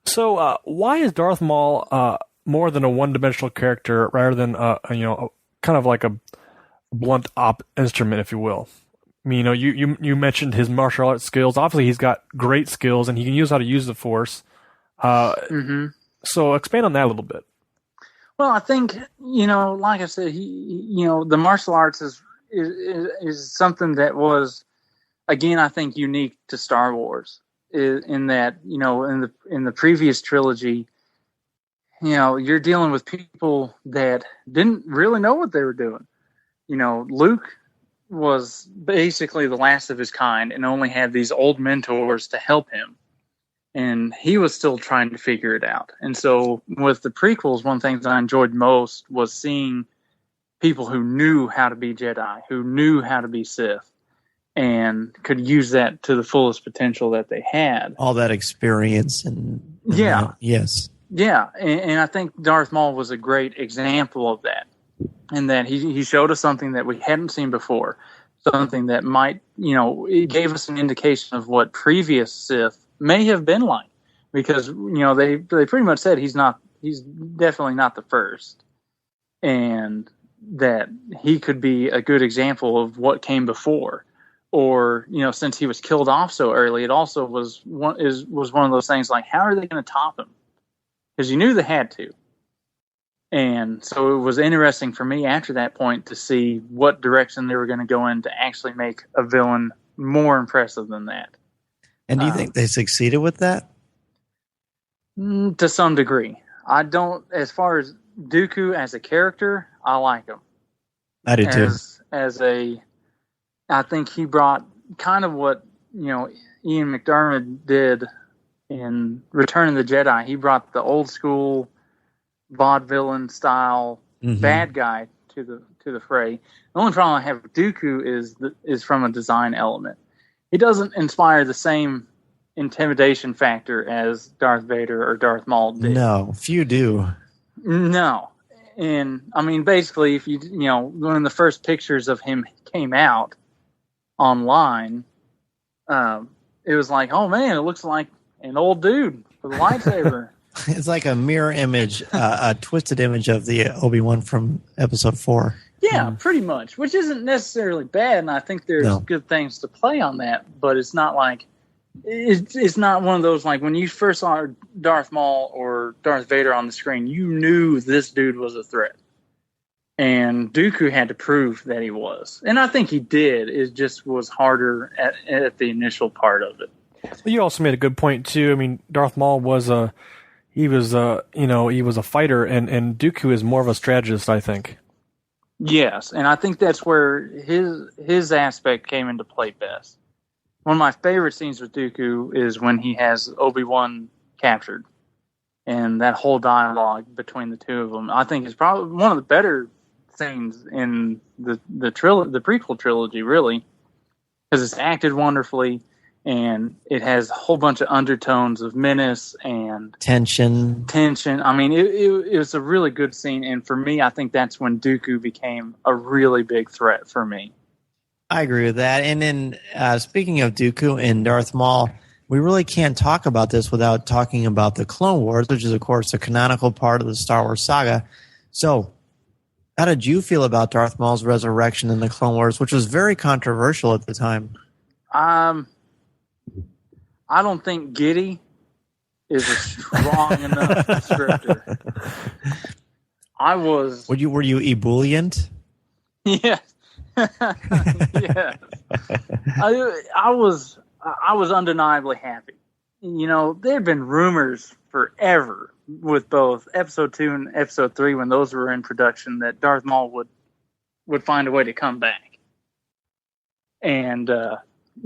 Speaker 6: So, why is Darth Maul more than a one-dimensional character rather than you know, kind of like a blunt op instrument, if you will? I mean, you know, you mentioned his martial arts skills. Obviously, he's got great skills, and he can use how to use the Force. So, expand on that a little bit.
Speaker 17: Well, I think, like I said, the martial arts is something that was, again, I think unique to Star Wars in that, in the previous trilogy, you're dealing with people that didn't really know what they were doing. Luke was basically the last of his kind and only had these old mentors to help him. And he was still trying to figure it out. And so with the prequels, one thing that I enjoyed most was seeing people who knew how to be Jedi, who knew how to be Sith, and could use that to the fullest potential that they had.
Speaker 7: All that experience and yes.
Speaker 17: Yeah, and I think Darth Maul was a great example of that, in that he showed us something that we hadn't seen before, something that might, it gave us an indication of what previous Sith may have been like, because they pretty much said he's definitely not the first, and that he could be a good example of what came before, or since he was killed off so early, it also was one of those things like, how are they going to top him? Because you knew they had to. And so it was interesting for me after that point to see what direction they were going to go in to actually make a villain more impressive than that.
Speaker 7: And do you think they succeeded with that?
Speaker 17: To some degree. I don't, as far as Dooku as a character, I like him.
Speaker 7: I do too.
Speaker 17: I think he brought kind of what, Ian McDiarmid did in Return of the Jedi. He brought the old school vaudevillain style bad guy to the fray. The only problem I have with Dooku is from a design element. He doesn't inspire the same intimidation factor as Darth Vader or Darth Maul did.
Speaker 7: No, few do.
Speaker 17: No. And, I mean, basically, if when the first pictures of him came out online, it was like, oh, man, it looks like an old dude with a lightsaber.
Speaker 7: It's like a mirror image, a twisted image of the Obi-Wan from Episode 4.
Speaker 17: Yeah, pretty much, which isn't necessarily bad, and I think there's good things to play on that, but it's not like, it's not one of those, like, when you first saw Darth Maul or Darth Vader on the screen, you knew this dude was a threat. And Dooku had to prove that he was. And I think he did. It just was harder at the initial part of it.
Speaker 6: Well, you also made a good point, too. I mean, Darth Maul was a fighter, and Dooku is more of a strategist, I think.
Speaker 17: Yes, and I think that's where his aspect came into play best. One of my favorite scenes with Dooku is when he has Obi-Wan captured, and that whole dialogue between the two of them, I think, is probably one of the better scenes in the prequel trilogy, really, because it's acted wonderfully, and it has a whole bunch of undertones of menace and
Speaker 7: tension.
Speaker 17: I mean, it was a really good scene, and for me, I think that's when Dooku became a really big threat for me.
Speaker 7: I agree with that. And then, speaking of Dooku and Darth Maul, we really can't talk about this without talking about the Clone Wars, which is, of course, a canonical part of the Star Wars saga. So, how did you feel about Darth Maul's resurrection in the Clone Wars, which was very controversial at the time?
Speaker 17: I don't think Giddy is a strong enough descriptor.
Speaker 7: Were you ebullient?
Speaker 17: Yeah. Yes. I was undeniably happy. There had been rumors forever with both Episode 2 and Episode 3 when those were in production that Darth Maul would find a way to come back. And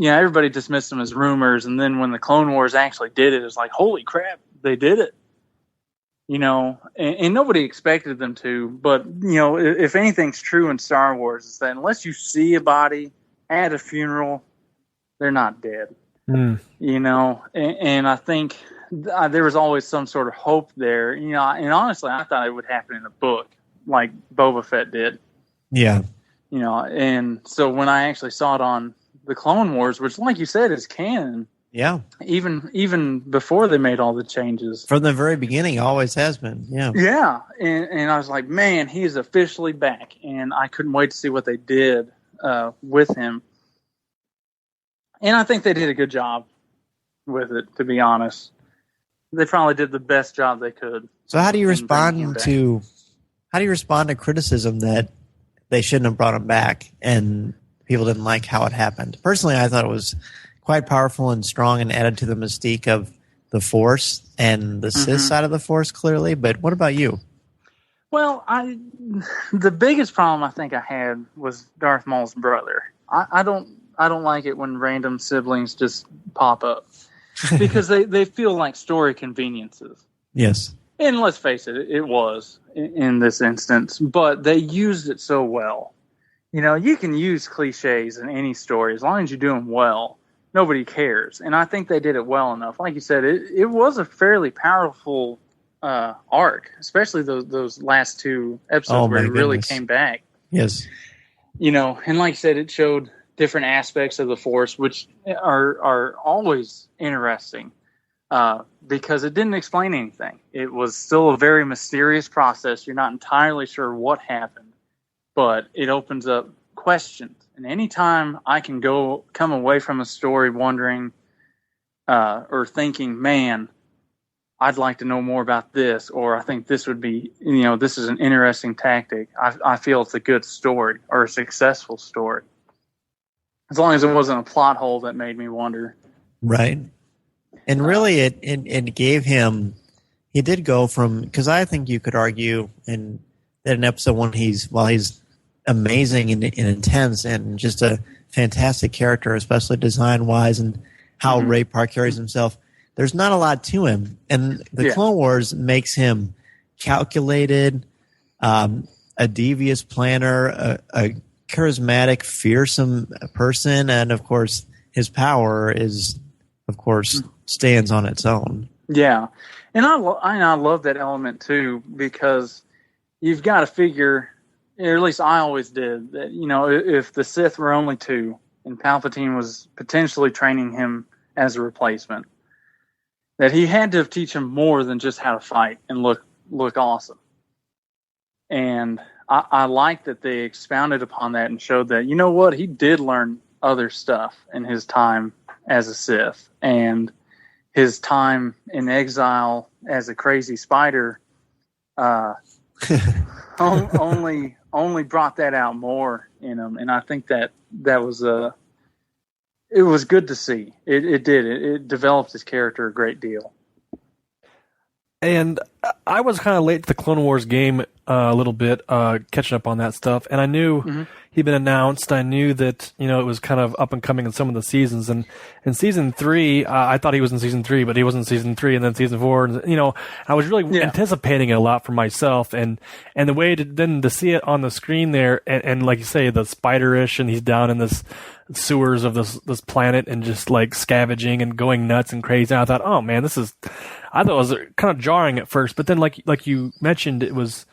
Speaker 17: everybody dismissed them as rumors, and then when the Clone Wars actually did it, it was like, holy crap, they did it. And nobody expected them to, but, if anything's true in Star Wars, it's that unless you see a body at a funeral, they're not dead. And I think there was always some sort of hope there, and honestly, I thought it would happen in a book, like Boba Fett did.
Speaker 7: Yeah.
Speaker 17: And so when I actually saw it on the Clone Wars, which, like you said, is canon.
Speaker 7: Yeah.
Speaker 17: Even before they made all the changes.
Speaker 7: From the very beginning, always has been. Yeah.
Speaker 17: Yeah. And I was like, man, he is officially back. And I couldn't wait to see what they did with him. And I think they did a good job with it, to be honest. They probably did the best job they could.
Speaker 7: So how do you respond to How do you respond to criticism that they shouldn't have brought him back and people didn't like how it happened? Personally, I thought it was quite powerful and strong and added to the mystique of the Force and the Sith side of the Force, clearly. But what about you?
Speaker 17: Well, the biggest problem I think I had was Darth Maul's brother. I don't like it when random siblings just pop up because they feel like story conveniences.
Speaker 7: Yes.
Speaker 17: And let's face it, it was in this instance, but they used it so well. You know, you can use cliches in any story as long as you do them well. Nobody cares. And I think they did it well enough. Like you said, it was a fairly powerful arc, especially those last two episodes where it really came back.
Speaker 7: Yes.
Speaker 17: You know, and like you said, it showed different aspects of the Force, which are always interesting because it didn't explain anything. It was still a very mysterious process. You're not entirely sure what happened, but it opens up questions. And anytime I can come away from a story wondering or thinking, man, I'd like to know more about this, or I think this would be, this is an interesting tactic. I feel it's a good story or a successful story. As long as it wasn't a plot hole that made me wonder.
Speaker 7: Right. And really it gave him, he did go from, because I think you could argue that in episode 1, he's amazing and intense and just a fantastic character, especially design-wise and how Ray Park carries himself. There's not a lot to him. And the Clone Wars makes him calculated, a devious planner, a charismatic, fearsome person. And, of course, his power stands on its own.
Speaker 17: Yeah. And I love that element, too, because you've got to figure, or at least I always did, that, if the Sith were only 2 and Palpatine was potentially training him as a replacement, that he had to teach him more than just how to fight and look awesome. And I like that they expounded upon that and showed that, he did learn other stuff in his time as a Sith, and his time in exile as a crazy spider only brought that out more in him. And I think that was it was good to see. It did. It developed his character a great deal.
Speaker 6: And I was kind of late to the Clone Wars game a little bit, catching up on that stuff. And I knew he'd been announced. I knew that, it was kind of up and coming in some of the seasons. And in season 3, I thought he was in season 3, but he wasn't in season 3. And then season 4, and, I was really anticipating it a lot for myself. And the way to see it on the screen there, and like you say, the spiderish, and he's down in this sewers of this planet and just like scavenging and going nuts and crazy. And I thought, oh man, I thought it was kind of jarring at first, but then like you mentioned, it was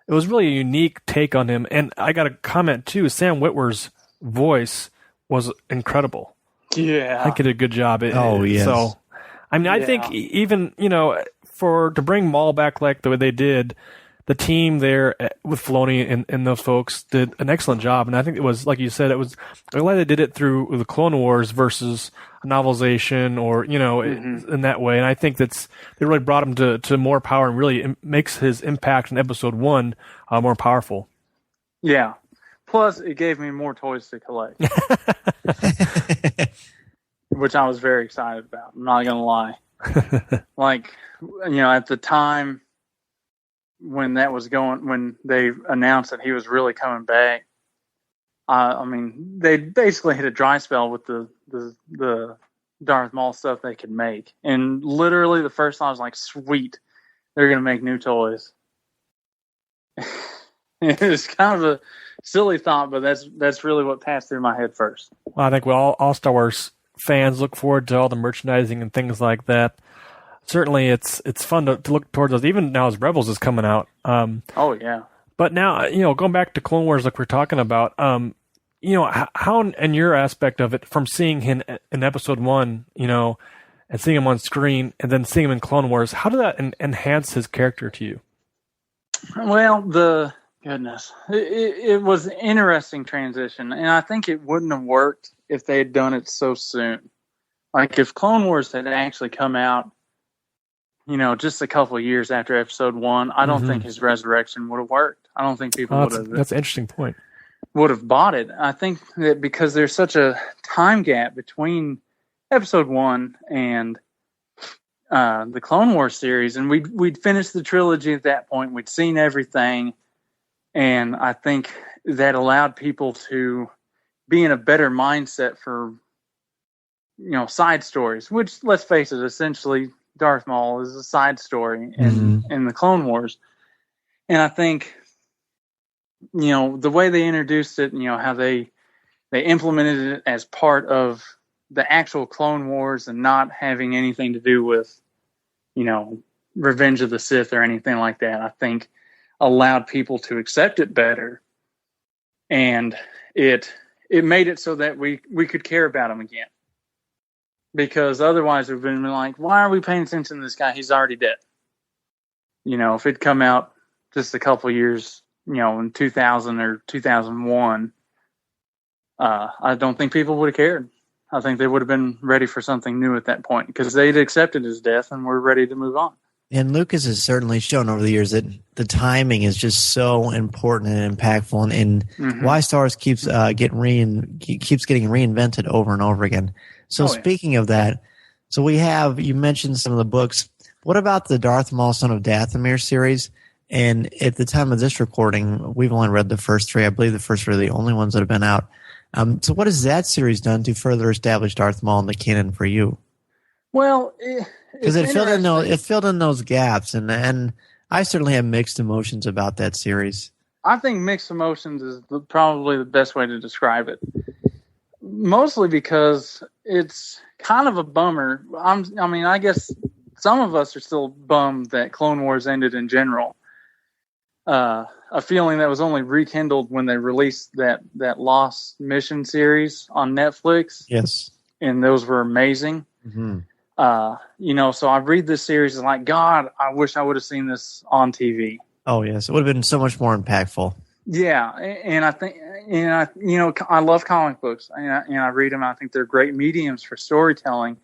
Speaker 6: really a unique take on him. And I got a comment too. Sam Witwer's voice was incredible.
Speaker 17: Yeah,
Speaker 6: I think he did a good job.
Speaker 7: Yes.
Speaker 6: So, I think even to bring Maul back like the way they did, the team there with Filoni and those folks did an excellent job. And I think it was, like you said, I'm glad they did it through the Clone Wars versus a novelization or, in that way. And I think they really brought him to more power, and really it makes his impact in episode 1 more powerful.
Speaker 17: Yeah. Plus, it gave me more toys to collect, which I was very excited about. I'm not going to lie. At the time, when they announced that he was really coming back, they basically hit a dry spell with the Darth Maul stuff they could make. And literally the first thought I was like, sweet, they're going to make new toys. It's kind of a silly thought, but that's really what passed through my head first.
Speaker 6: Well, I think all Star Wars fans look forward to all the merchandising and things like that. Certainly, it's fun to look towards those. Even now, as Rebels is coming out.
Speaker 17: Oh yeah.
Speaker 6: But now, going back to Clone Wars, like we're talking about, how in your aspect of it, from seeing him in episode 1, and seeing him on screen, and then seeing him in Clone Wars, how did that enhance his character to you?
Speaker 17: Well, it was an interesting transition, and I think it wouldn't have worked if they had done it so soon. Like if Clone Wars had actually come out, just a couple of years after episode 1, I don't think his resurrection would have worked. I don't think people would have.
Speaker 6: That's an interesting point.
Speaker 17: Would have bought it. I think that because there's such a time gap between episode 1 and the Clone Wars series, and we'd finished the trilogy at that point. We'd seen everything, and I think that allowed people to be in a better mindset for side stories. Which, let's face it, essentially Darth Maul is a side story in the Clone Wars, and I think the way they introduced it, how they implemented it as part of the actual Clone Wars and not having anything to do with, Revenge of the Sith or anything like that, I think allowed people to accept it better. And it made it so that we could care about him again. Because otherwise we've been like, why are we paying attention to this guy? He's already dead. If it'd come out just a couple years, in 2000 or 2001, I don't think people would have cared. I think they would have been ready for something new at that point because they'd accepted his death and were ready to move on.
Speaker 7: And Lucas has certainly shown over the years that the timing is just so important and impactful, and why Star Wars keeps getting reinvented over and over again. So speaking of that, so you mentioned some of the books. What about the Darth Maul, Son of Dathomir series? And at the time of this recording, we've only read the first 3. I believe the first 3 are the only ones that have been out. So what has that series done to further establish Darth Maul in the canon for you?
Speaker 17: Well,
Speaker 7: because it filled in those gaps, and I certainly have mixed emotions about that series.
Speaker 17: I think mixed emotions is probably the best way to describe it. Mostly because it's kind of a bummer. I guess some of us are still bummed that Clone Wars ended in general. A feeling that was only rekindled when they released that Lost Mission series on Netflix.
Speaker 7: Yes.
Speaker 17: And those were amazing. So I read this series and like, God, I wish I would have seen this on TV.
Speaker 7: Oh, yes. It would have been so much more impactful.
Speaker 17: Yeah. And I think, I love comic books and I read them. I think they're great mediums for storytelling,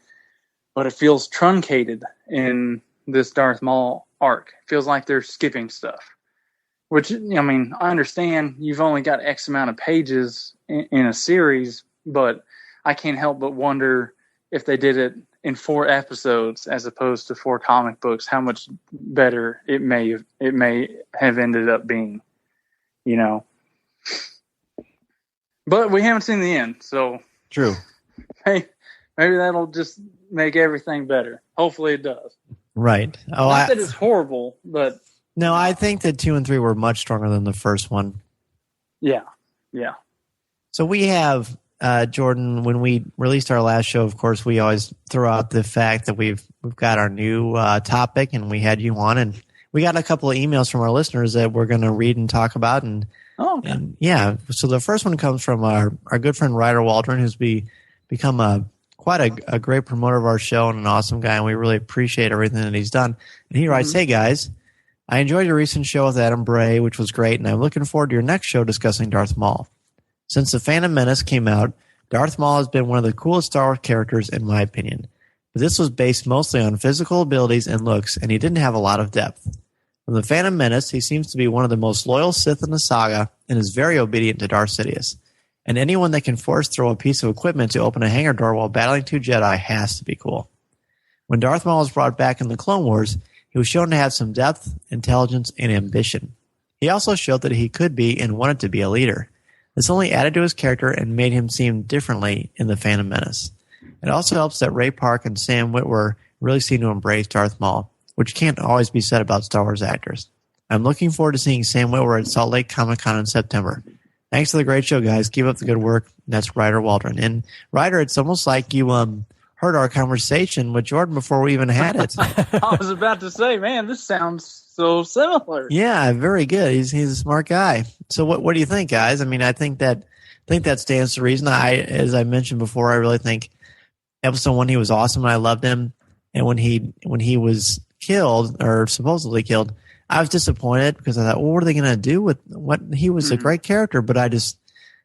Speaker 17: but it feels truncated in this Darth Maul arc. It feels like they're skipping stuff. Which, I understand you've only got X amount of pages in a series, but I can't help but wonder if they did it in 4 episodes as opposed to 4 comic books, how much better it may have ended up being, But we haven't seen the end, so
Speaker 7: true.
Speaker 17: Maybe that'll just make everything better. Hopefully, it does.
Speaker 7: Right.
Speaker 17: Not that it's horrible, but.
Speaker 7: No, I think that 2 and 3 were much stronger than the first one.
Speaker 17: Yeah.
Speaker 7: So we have, Jordan, when we released our last show, of course, we always throw out the fact that we've got our new topic, and we had you on, and we got a couple of emails from our listeners that we're going to read and talk about. And so the first one comes from our good friend Ryder Waldron, who's become quite a great promoter of our show and an awesome guy, and we really appreciate everything that he's done. And he writes, Hey, guys. I enjoyed your recent show with Adam Bray, which was great, and I'm looking forward to your next show discussing Darth Maul. Since The Phantom Menace came out, Darth Maul has been one of the coolest Star Wars characters, in my opinion. But this was based mostly on physical abilities and looks, and he didn't have a lot of depth. From The Phantom Menace, he seems to be one of the most loyal Sith in the saga and is very obedient to Darth Sidious. And anyone that can force throw a piece of equipment to open a hangar door while battling 2 Jedi has to be cool. When Darth Maul was brought back in the Clone Wars, he was shown to have some depth, intelligence, and ambition. He also showed that he could be and wanted to be a leader. This only added to his character and made him seem differently in The Phantom Menace. It also helps that Ray Park and Sam Witwer really seem to embrace Darth Maul, which can't always be said about Star Wars actors. I'm looking forward to seeing Sam Witwer at Salt Lake Comic-Con in September. Thanks for the great show, guys. Keep up the good work. That's Ryder Waldron. And Ryder, it's almost like you heard our conversation with Jordan before we even had it.
Speaker 17: I was about to say, man, this sounds so similar.
Speaker 7: Yeah, very good. He's a smart guy. So what do you think, guys? I think that stands to reason. As I mentioned before, I really think episode 1 he was awesome and I loved him. And when he was killed or supposedly killed, I was disappointed because I thought, well, what are they going to do with what he was a great character, but I just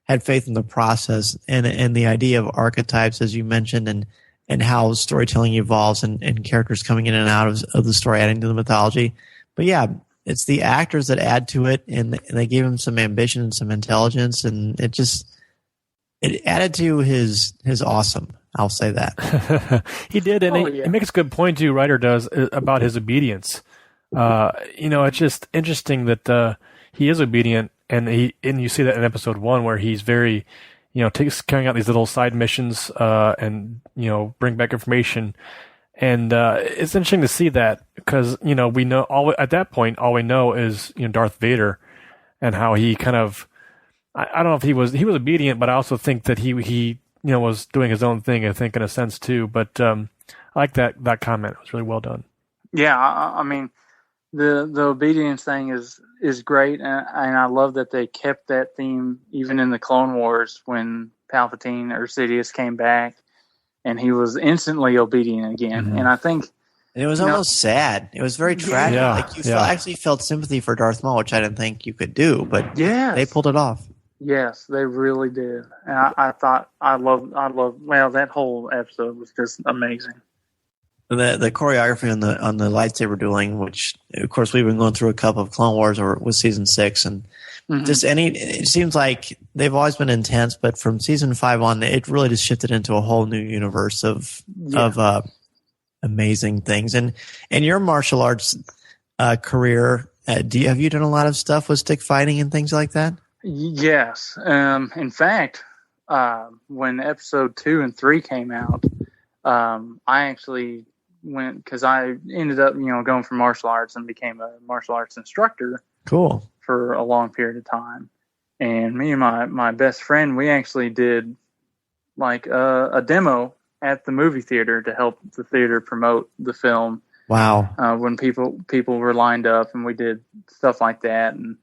Speaker 7: had faith in the process and the idea of archetypes, as you mentioned, and how storytelling evolves and characters coming in and out of the story, adding to the mythology. But yeah, it's the actors that add to it, and they gave him some ambition and some intelligence, and it added to his awesome. I'll say that.
Speaker 6: He did, and he makes a good point too. Writer does about his obedience. It's just interesting that he is obedient, and you see that in episode 1 where he's very, carrying out these little side missions and bring back information, and it's interesting to see that because we know at that point all we know is Darth Vader and how he kind of I don't know if he was obedient, but I also think that he was doing his own thing, I think, in a sense too. But I like that comment. It was really well done.
Speaker 17: Yeah, I mean, the obedience thing is great, and I love that they kept that theme even in the Clone Wars when Palpatine or Sidious came back, and he was instantly obedient again. Mm-hmm. And I think
Speaker 7: it was almost sad. It was very tragic.
Speaker 17: Yeah,
Speaker 7: like you actually felt sympathy for Darth Maul, which I didn't think you could do, but they pulled it off.
Speaker 17: Yes, they really did. And I thought I loved. Well, that whole episode was just amazing.
Speaker 7: The choreography on the lightsaber dueling, which of course we've been going through a couple of Clone Wars or with season 6, and it seems like they've always been intense, but from season 5 on, it really just shifted into a whole new universe of amazing things. And your martial arts career, have you done a lot of stuff with stick fighting and things like that?
Speaker 17: Yes. In fact, when episode 2 and 3 came out, I actually went because I ended up, going for martial arts and became a martial arts instructor.
Speaker 7: Cool.
Speaker 17: For a long period of time. And me and my best friend, we actually did like a demo at the movie theater to help the theater promote the film.
Speaker 7: Wow.
Speaker 17: When people were lined up, and we did stuff like that. And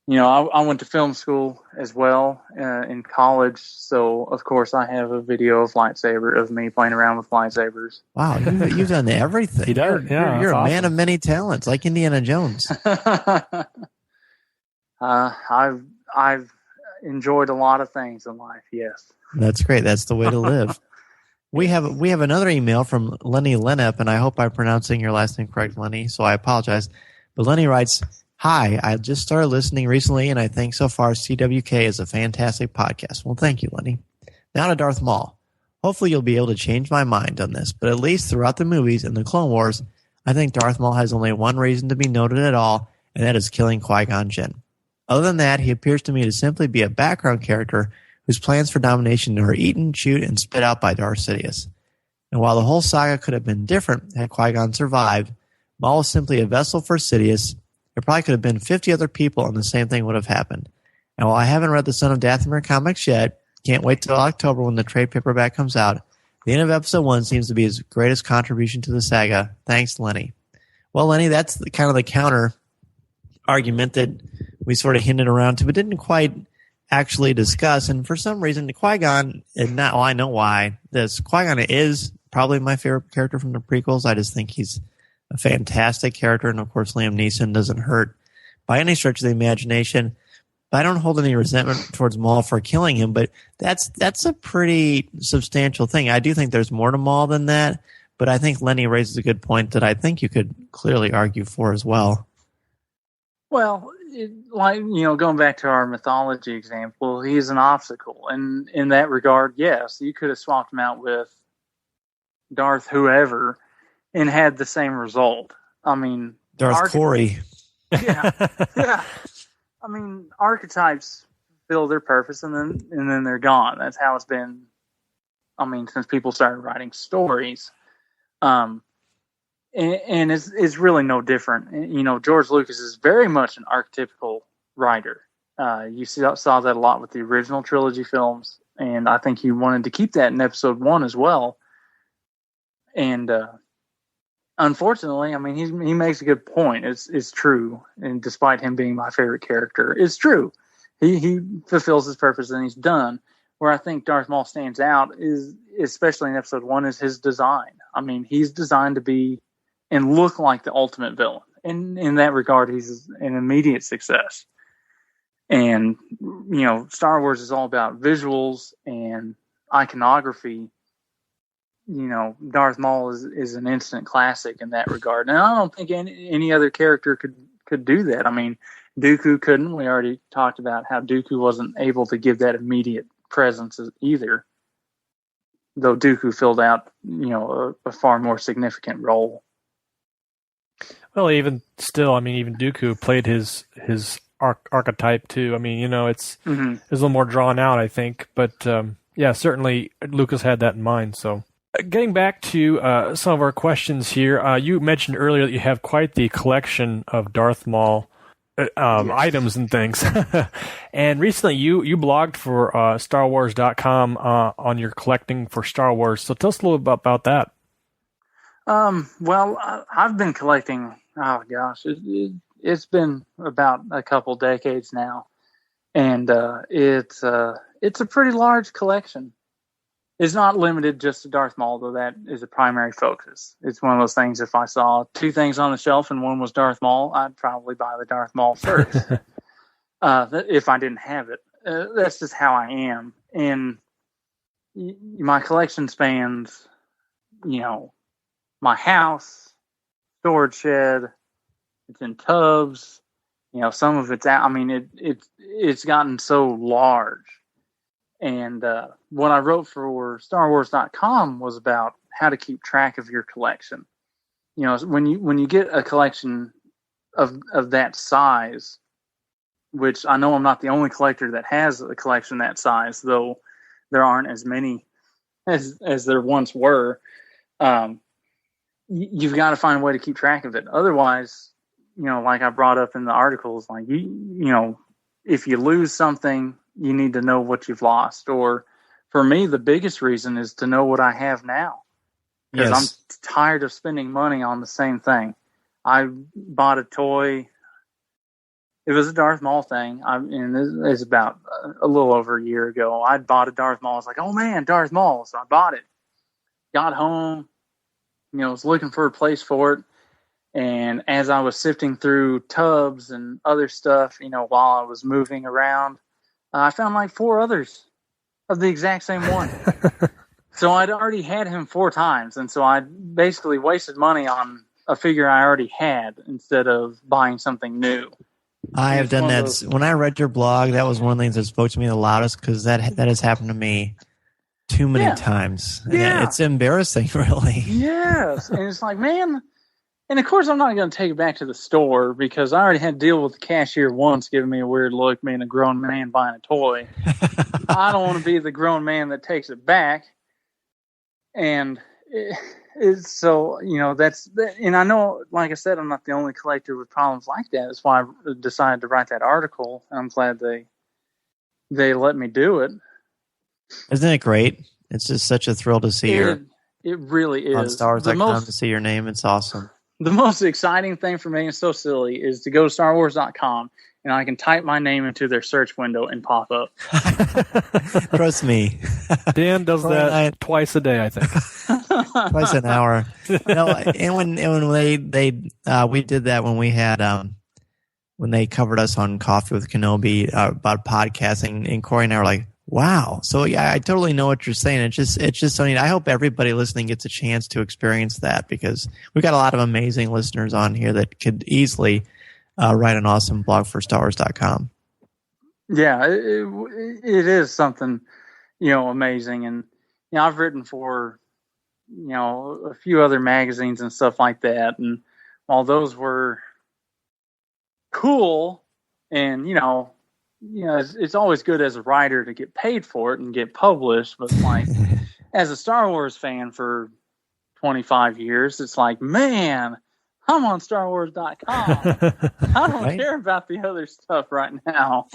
Speaker 17: I went to film school as well in college, so of course I have a video of me playing around with lightsabers.
Speaker 7: Wow, you've done everything.
Speaker 6: He does.
Speaker 7: You're a man of many talents, like Indiana Jones.
Speaker 17: I've enjoyed a lot of things in life. Yes,
Speaker 7: that's great. That's the way to live. We have another email from Lenny Lennep, and I hope I'm pronouncing your last name correct, Lenny. So I apologize, but Lenny writes, "Hi, I just started listening recently, and I think so far CWK is a fantastic podcast." Well, thank you, Lenny. Now to Darth Maul. Hopefully you'll be able to change my mind on this, but at least throughout the movies and the Clone Wars, I think Darth Maul has only one reason to be noted at all, and that is killing Qui-Gon Jinn. Other than that, he appears to me to simply be a background character whose plans for domination are eaten, chewed, and spit out by Darth Sidious. And while the whole saga could have been different had Qui-Gon survived, Maul was simply a vessel for Sidious. There probably could have been 50 other people and the same thing would have happened. And while I haven't read the Son of Dathomir comics yet, can't wait till October when the trade paperback comes out, the end of episode 1 seems to be his greatest contribution to the saga. Thanks, Lenny. Well, Lenny, that's kind of the counter argument that we sort of hinted around to, but didn't quite actually discuss. And for some reason, Qui-Gon, I know why. Qui-Gon is probably my favorite character from the prequels. I just think he's a fantastic character, and of course Liam Neeson doesn't hurt by any stretch of the imagination. But I don't hold any resentment towards Maul for killing him, but that's a pretty substantial thing. I do think there's more to Maul than that, but I think Lenny raises a good point that I think you could clearly argue for as well.
Speaker 17: Well, going back to our mythology example, he's an obstacle, and in that regard, yes, you could have swapped him out with Darth whoever and had the same result. I mean,
Speaker 7: Darth Corey.
Speaker 17: Yeah. I mean, archetypes fill their purpose and then they're gone. That's how it's been. I mean, since people started writing stories, and it's really no different. George Lucas is very much an archetypical writer. You saw that a lot with the original trilogy films, and I think he wanted to keep that in episode 1 as well. And unfortunately, I mean, he makes a good point. It's true, and despite him being my favorite character, it's true. He fulfills his purpose and he's done. Where I think Darth Maul stands out is, especially in episode 1, is his design. I mean, he's designed to be and look like the ultimate villain. And in that regard, he's an immediate success. And, Star Wars is all about visuals and iconography. Darth Maul is an instant classic in that regard. And I don't think any other character could do that. I mean, Dooku couldn't. We already talked about how Dooku wasn't able to give that immediate presence either, though Dooku filled out, a far more significant role.
Speaker 6: Well, even still, I mean, even Dooku played his archetype too. I mean, it's a little more drawn out, I think. But yeah, certainly Lucas had that in mind. So, getting back to some of our questions here, you mentioned earlier that you have quite the collection of Darth Maul items and things. And recently you blogged for StarWars.com on your collecting for Star Wars. So tell us a little bit about that.
Speaker 17: Well, I've been collecting, oh gosh, it's been about a couple decades now. And it's a pretty large collection. It's not limited just to Darth Maul, though that is a primary focus. It's one of those things, if I saw two things on the shelf and one was Darth Maul, I'd probably buy the Darth Maul first. If I didn't have it. That's just how I am. And my collection spans, my house, storage shed, it's in tubs, some of it's out. I mean, it's gotten so large. And what I wrote for StarWars.com was about how to keep track of your collection. When you get a collection of that size, which I know I'm not the only collector that has a collection that size, though there aren't as many as there once were. You've got to find a way to keep track of it. Otherwise, like I brought up in the articles, like if you lose something, you need to know what you've lost. Or for me, the biggest reason is to know what I have now. Because I'm tired of spending money on the same thing. I bought a toy. It was a Darth Maul thing. And it's about a little over a year ago. I bought a Darth Maul. I was like, oh man, Darth Maul. So I bought it. Got home. Was looking for a place for it. And as I was sifting through tubs and other stuff, while I was moving around, I found like 4 others of the exact same one. So I'd already had him 4 times. And so I basically wasted money on a figure I already had instead of buying something new.
Speaker 7: I have done that. When I read your blog, that was one of the things that spoke to me the loudest because that has happened to me too many times.
Speaker 17: Yeah.
Speaker 7: It's embarrassing, really.
Speaker 17: Yes. And it's like, man. And of course, I'm not going to take it back to the store because I already had to deal with the cashier once giving me a weird look, being a grown man buying a toy. I don't want to be the grown man that takes it back. And it's so, and I know, like I said, I'm not the only collector with problems like that. That's why I decided to write that article. And I'm glad they let me do it.
Speaker 7: Isn't it great? It's just such a thrill to see
Speaker 17: it really is.
Speaker 7: On StarWars.com to see your name. It's awesome.
Speaker 17: The most exciting thing for me, it's so silly, is to go to StarWars.com and I can type my name into their search window and pop up.
Speaker 7: Trust me.
Speaker 6: Dan does that twice a day, I think.
Speaker 7: Twice an hour. And when we did that when we had when they covered us on Coffee with Kenobi about podcasting, and Corey and I were like, wow. So yeah, I totally know what you're saying. It's just so neat. I hope everybody listening gets a chance to experience that because we've got a lot of amazing listeners on here that could easily write an awesome blog for StarWars.com.
Speaker 17: Yeah, it is something, amazing. And, I've written for, a few other magazines and stuff like that. And while those were cool and, it's always good as a writer to get paid for it and get published, but like as a Star Wars fan for 25 years, it's like, man, I'm on StarWars.com. I don't care about the other stuff right now.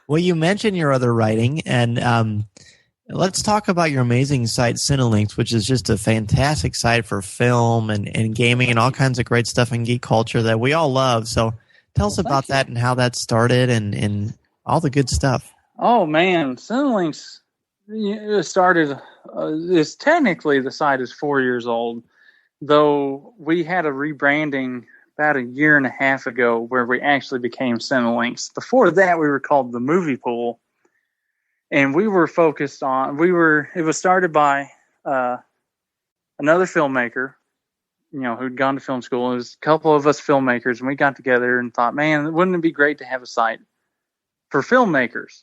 Speaker 7: Well, you mentioned your other writing, and let's talk about your amazing site, Cinelinx, which is just a fantastic site for film and gaming and all kinds of great stuff in geek culture that we all love. So tell us about that and how that started and all the good stuff.
Speaker 17: Oh, man. Cinelinx started, technically the site is 4 years old, though we had a rebranding about a year and a half ago where we actually became Cinelinx. Before that, we were called The Movie Pool, and we were focused on, it was started by another filmmaker, who'd gone to film school. It was a couple of us filmmakers, and we got together and thought, man, wouldn't it be great to have a site for filmmakers?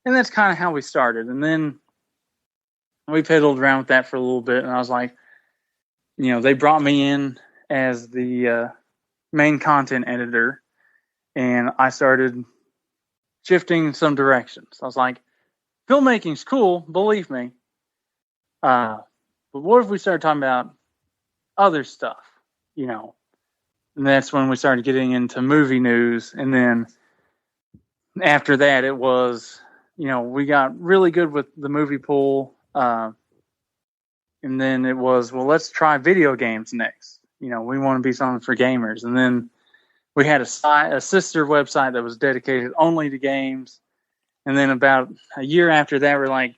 Speaker 17: And that's kind of how we started. And then we fiddled around with that for a little bit, and I was like, they brought me in as the main content editor, and I started shifting some directions. I was like, filmmaking's cool, believe me. But what if we started talking about other stuff, And that's when we started getting into movie news. And then after that, it was, we got really good with the movie pool. And then it was, well, let's try video games next. We want to be something for gamers. And then we had a sister website that was dedicated only to games. And then about a year after that, we're like,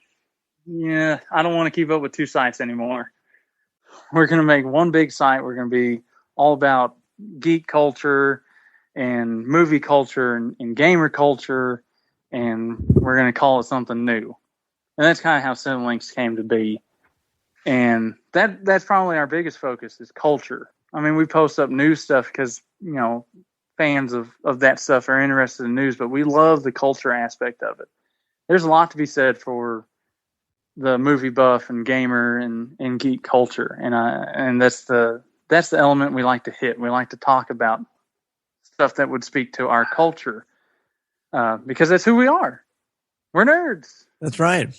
Speaker 17: yeah, I don't want to keep up with two sites anymore. We're going to make one big site. We're going to be all about geek culture and movie culture and gamer culture. And we're going to call it something new. And that's kind of how Cinelinx came to be. And that's probably our biggest focus is culture. I mean, we post up news stuff because, fans of that stuff are interested in news, but we love the culture aspect of it. There's a lot to be said for the movie buff and gamer and geek culture. And that's the element we like to hit. We like to talk about stuff that would speak to our culture because that's who we are. We're nerds.
Speaker 7: That's right.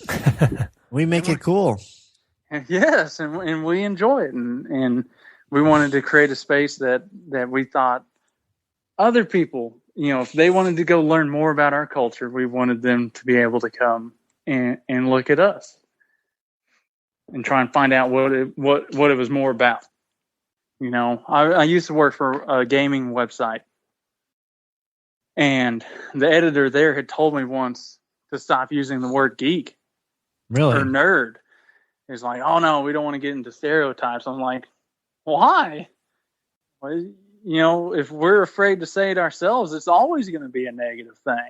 Speaker 7: We make it cool.
Speaker 17: Yes, and we enjoy it, and we wanted to create a space that we thought other people, if they wanted to go learn more about our culture, we wanted them to be able to come and look at us and try and find out what it was more about. I used to work for a gaming website, and the editor there had told me once to stop using the word geek
Speaker 7: really?
Speaker 17: Or nerd. He's like, oh no, we don't want to get into stereotypes. I'm like, why? Well, if we're afraid to say it ourselves, it's always going to be a negative thing.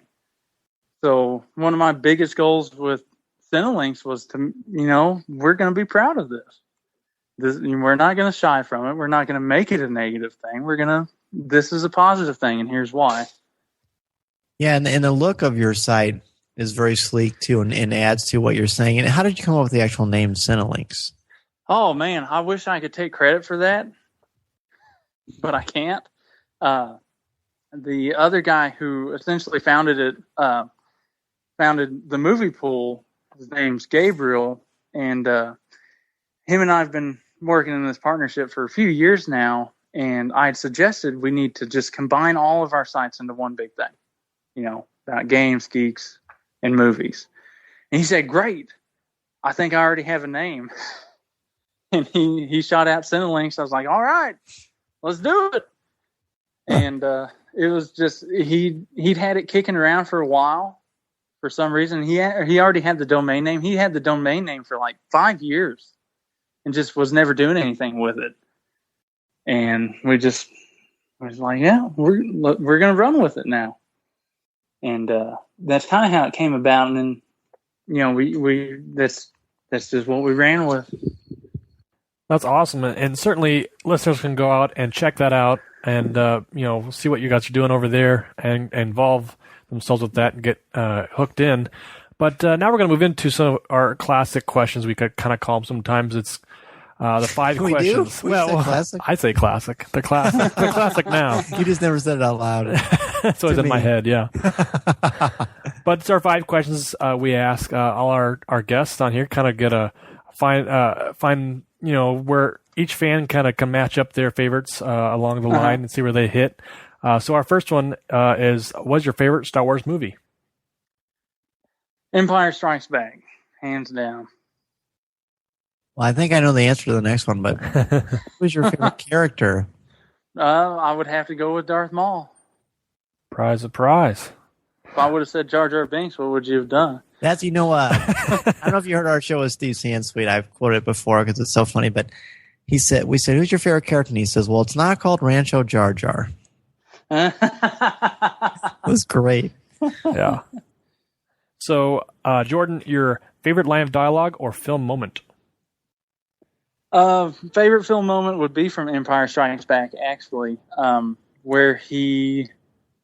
Speaker 17: So one of my biggest goals with Cinelinx was to, we're going to be proud of this. We're not going to shy from it. We're not going to make it a negative thing. This is a positive thing, and here's why.
Speaker 7: Yeah, and the look of your site is very sleek too, and adds to what you're saying. And how did you come up with the actual name Cinelinx?
Speaker 17: Oh man, I wish I could take credit for that, but I can't. The other guy who essentially founded the movie pool, his name's Gabriel, and him and I have been working in this partnership for a few years now, and I had suggested we need to just combine all of our sites into one big thing, about games, geeks, and movies. And he said, great, I think I already have a name. And he shot out Cinelinx. I was like, all right, let's do it. And it was just, he'd had it kicking around for a while. For some reason, he already had the domain name. He had the domain name for like 5 years and just was never doing anything with it. And we was like, yeah, we're going to run with it now. And that's kind of how it came about. And then, that's just what we ran with.
Speaker 6: That's awesome. And certainly listeners can go out and check that out and, see what you guys are doing over there and involve themselves with that and get hooked in. But now we're going to move into some of our classic questions. We could kind of call them sometimes. It's the 5 questions.
Speaker 7: Well, classic?
Speaker 6: I say classic. They're classic. They're classic now.
Speaker 7: You just never said it out loud.
Speaker 6: It's always in my head, yeah. But it's our 5 questions we ask all our guests on here, kind of get a find where each fan kind of can match up their favorites along the line and see where they hit. So our first one is, what's your favorite Star Wars movie?
Speaker 17: Empire Strikes Back, hands down.
Speaker 7: Well, I think I know the answer to the next one, but who's your favorite character?
Speaker 17: I would have to go with Darth Maul.
Speaker 6: Surprise.
Speaker 17: If I would have said Jar Jar Binks, what would you have done?
Speaker 7: That's, I don't know if you heard our show with Steve Sansweet. I've quoted it before because it's so funny, but we said, who's your favorite character? And he says, well, it's not called Rancho Jar Jar. It was great.
Speaker 6: Yeah. So, Jordan, your favorite line of dialogue or film moment?
Speaker 17: Favorite film moment would be from Empire Strikes Back, actually, where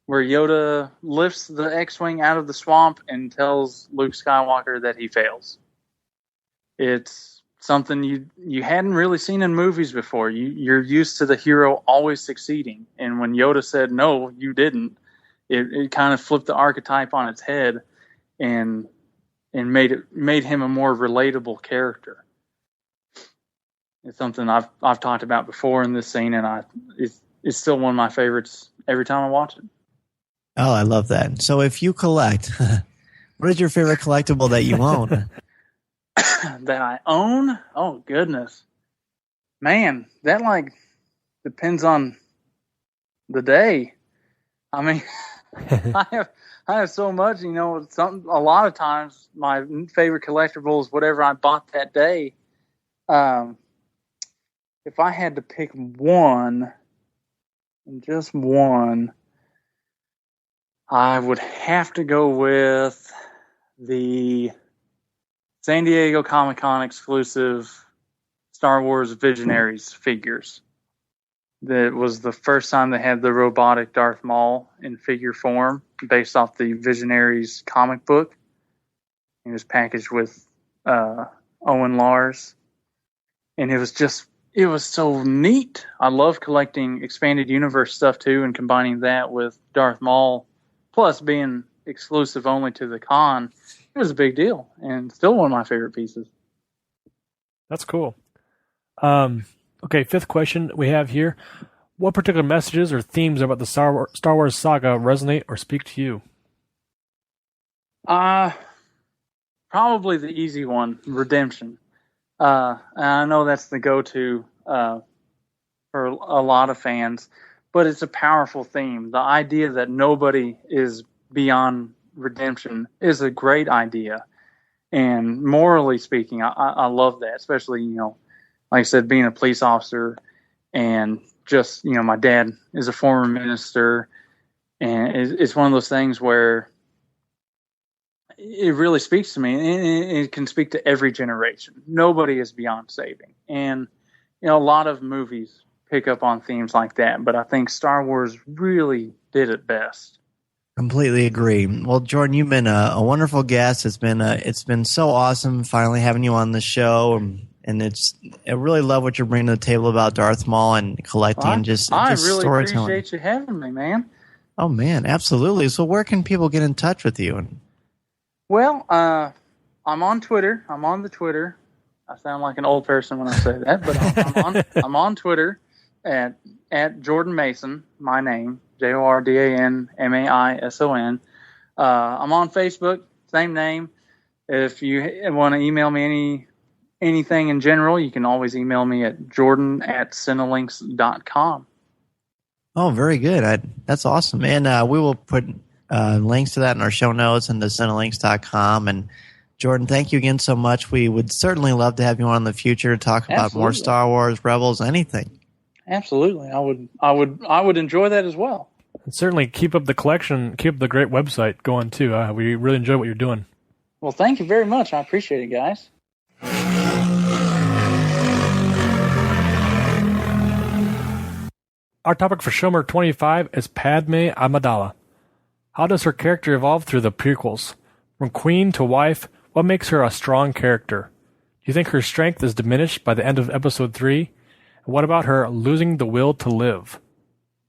Speaker 17: Yoda lifts the X-Wing out of the swamp and tells Luke Skywalker that he fails. It's something you hadn't really seen in movies before. You're used to the hero always succeeding, and when Yoda said, no, you didn't, it kind of flipped the archetype on its head and made him a more relatable character. It's something I've talked about before in this scene, and it's still one of my favorites every time I watch it.
Speaker 7: Oh, I love that. So if you collect, what is your favorite collectible that you own?
Speaker 17: That I own? Oh, goodness. Man, that depends on the day. I mean, I have so much, a lot of times my favorite collectible is whatever I bought that day. If I had to pick one, and just one, I would have to go with the San Diego Comic-Con exclusive Star Wars Visionaries figures. That was the first time they had the robotic Darth Maul in figure form based off the Visionaries comic book. It was packaged with Owen Lars. And it was so neat. I love collecting expanded universe stuff too, and combining that with Darth Maul, plus being exclusive only to the con. It was a big deal, and still one of my favorite pieces.
Speaker 6: That's cool. Okay, fifth question we have here. What particular messages or themes about the Star Wars saga resonate or speak to you?
Speaker 17: Probably the easy one, redemption. I know that's the go-to for a lot of fans, but it's a powerful theme. The idea that nobody is beyond redemption is a great idea. And morally speaking, I love that, especially, like I said, being a police officer and just, my dad is a former minister. And it's one of those things where it really speaks to me, and it can speak to every generation. Nobody is beyond saving. And, a lot of movies pick up on themes like that, but I think Star Wars really did it best. Completely agree. Well, Jordan, you've been a wonderful guest. It's been so awesome finally having you on the show, and I really love what you're bringing to the table about Darth Maul and collecting and just really storytelling. Appreciate you having me, man.
Speaker 7: Oh man, absolutely. So where can people get in touch with you?
Speaker 17: Well, I'm on Twitter. I'm on the Twitter. I sound like an old person when I say that, but I'm on Twitter at Jordan Mason, my name, JORDANMAISON. I'm on Facebook, same name. If you want to email me anything in general, you can always email me at jordan@cinelinx.com.
Speaker 7: Oh, very good. That's awesome. And we will put links to that in our show notes and to cinelinx.com. And Jordan, thank you again so much. We would certainly love to have you on in the future to talk about more Star Wars, Rebels, anything.
Speaker 17: Absolutely. I would enjoy that as well.
Speaker 6: And certainly keep up the collection, keep up the great website going too. We really enjoy what you're doing.
Speaker 17: Well, thank you very much. I appreciate it, guys.
Speaker 6: Our topic for show number 25 is Padme Amidala. How does her character evolve through the prequels? From queen to wife, what makes her a strong character? Do you think her strength is diminished by the end of episode 3? And what about her losing the will to live?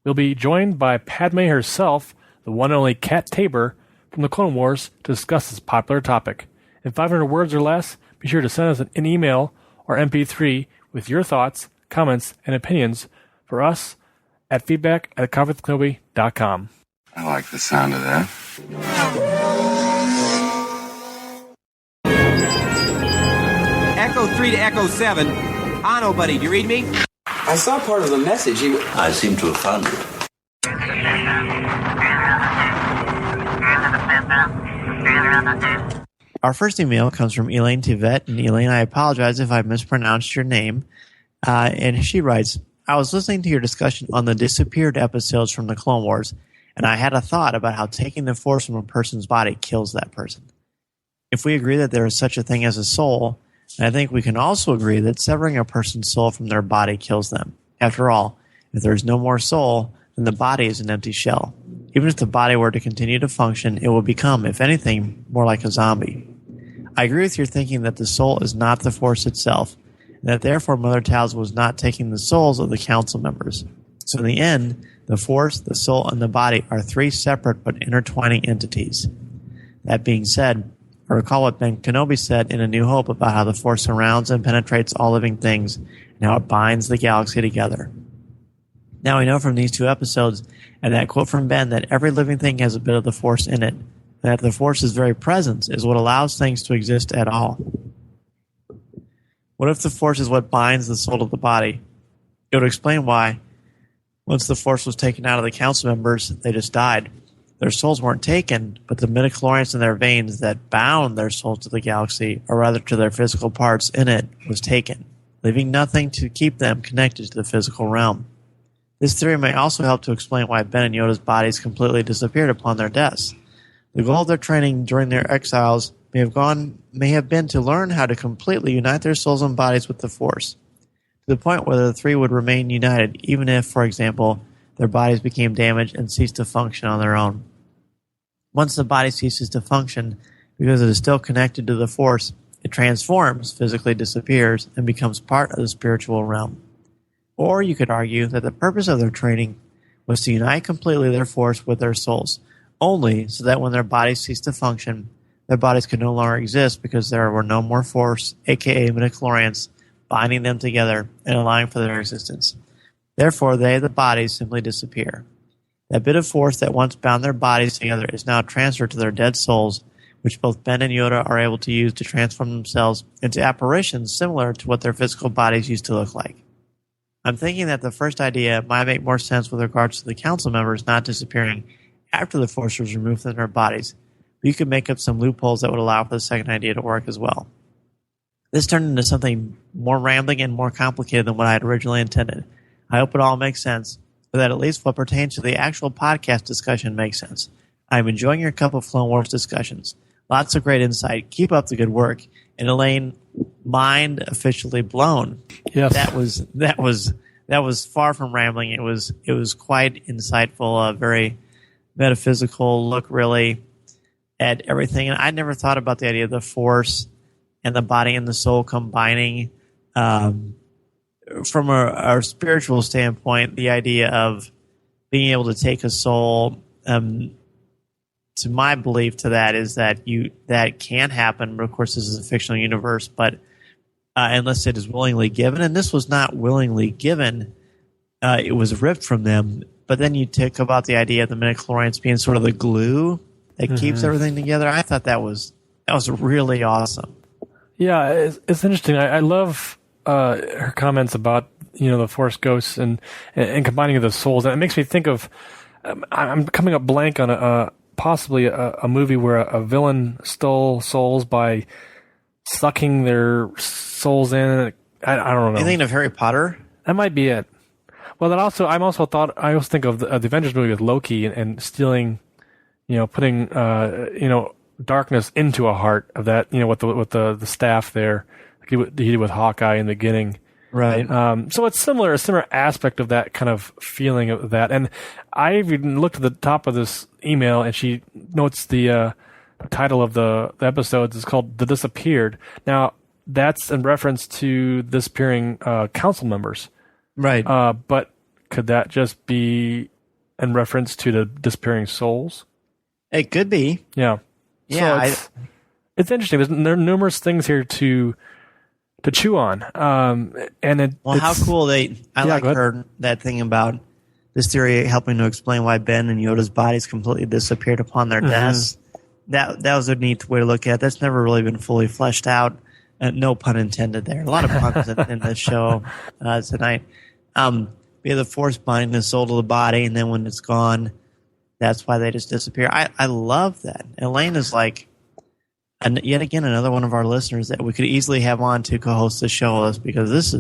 Speaker 6: We'll be joined by Padme herself, the one and only Kat Tabor, from the Clone Wars to discuss this popular topic. In 500 words or less, be sure to send us an email or MP3 with your thoughts, comments, and opinions for us at feedback@coffeewithkenobi.com.
Speaker 18: I like the sound of that.
Speaker 19: Echo 3 to Echo 7. Ano, buddy, do you read me?
Speaker 20: I saw part of the message.
Speaker 18: I seem to have found it.
Speaker 7: Our first email comes from Elaine Tivet. And Elaine, I apologize if I mispronounced your name. And she writes, I was listening to your discussion on the disappeared episodes from the Clone Wars, and I had a thought about how taking the Force from a person's body kills that person. If we agree that there is such a thing as a soul, And I think we can also agree that severing a person's soul from their body kills them. After all, if there is no more soul, then the body is an empty shell. Even if the body were to continue to function, it will become, if anything, more like a zombie. I agree with your thinking that the soul is not the Force itself, and that therefore Mother Talzin was not taking the souls of the council members. So in the end, the Force, the soul, and the body are three separate but intertwining entities. That being said, I recall what Ben Kenobi said in A New Hope about how the Force surrounds and penetrates all living things, and how it binds the galaxy together. Now we know from these two episodes, and that quote from Ben, that every living thing has a bit of the Force in it, and that the Force's very presence is what allows things to exist at all. What if the Force is what binds the soul of the body? It would explain why, once the Force was taken out of the council members, they just died. Their souls weren't taken, but the midichlorians in their veins that bound their souls to the galaxy, or rather to their physical parts in it, was taken, leaving nothing to keep them connected to the physical realm. This theory may also help to explain why Ben and Yoda's bodies completely disappeared upon their deaths. The goal of their training during their exiles may have been to learn how to completely unite their souls and bodies with the Force, to the point where the three would remain united, even if, for example, their bodies became damaged and ceased to function on their own. Once the body ceases to function, because it is still connected to the Force, it transforms, physically disappears, and becomes part of the spiritual realm. Or you could argue that the purpose of their training was to unite completely their Force with their souls, only so that when their bodies cease to function, their bodies could no longer exist because there were no more Force, aka midichlorians, binding them together and allowing for their existence. Therefore, they, the bodies, simply disappear. That bit of Force that once bound their bodies together is now transferred to their dead souls, which both Ben and Yoda are able to use to transform themselves into apparitions similar to what their physical bodies used to look like. I'm thinking that the first idea might make more sense with regards to the council members not disappearing after the Force was removed from their bodies, but you could make up some loopholes that would allow for the second idea to work as well. This turned into something more rambling and more complicated than what I had originally intended. I hope it all makes sense, but that at least what pertains to the actual podcast discussion makes sense. I'm enjoying your cup of Clone Wars discussions. Lots of great insight. Keep up the good work. And Elaine, mind officially blown.
Speaker 6: Yes.
Speaker 7: That was far from rambling. It was quite insightful, a very metaphysical look really at everything. And I never thought about the idea of the Force and the body and the soul combining. From a spiritual standpoint, the idea of being able to take a soul, to my belief to that is that that can happen. But of course, this is a fictional universe, but unless it is willingly given, and this was not willingly given, it was ripped from them. But then you talk about the idea of the midichlorians being sort of the glue that keeps everything together. I thought that was really awesome. Yeah,
Speaker 6: it's interesting. I love her comments about the Force ghosts and combining of the souls, and it makes me think of I'm coming up blank on possibly a movie where a villain stole souls by sucking their souls in. I don't know.
Speaker 7: You think of Harry Potter?
Speaker 6: That might be it. Well, I also think of the Avengers movie with Loki and stealing, putting darkness into a heart of that, with the staff there. He did with Hawkeye in the beginning.
Speaker 7: Right.
Speaker 6: So it's a similar aspect of that kind of feeling of that. And I even looked at the top of this email, and she notes the title of the episodes is called The Disappeared. Now, that's in reference to disappearing council members.
Speaker 7: Right.
Speaker 6: But could that just be in reference to the disappearing souls?
Speaker 7: It could be.
Speaker 6: Yeah.
Speaker 7: Yeah.
Speaker 6: So it's interesting. There are numerous things here to chew on.
Speaker 7: How cool I heard that thing about this theory helping to explain why Ben and Yoda's bodies completely disappeared upon their deaths. That was a neat way to look at it. That's never really been fully fleshed out. No pun intended there. A lot of puns in this show tonight. We have the Force binding the soul to the body, and then when it's gone, that's why they just disappear. I love that. Elaine is like, and yet again, another one of our listeners that we could easily have on to co-host the show with us, because this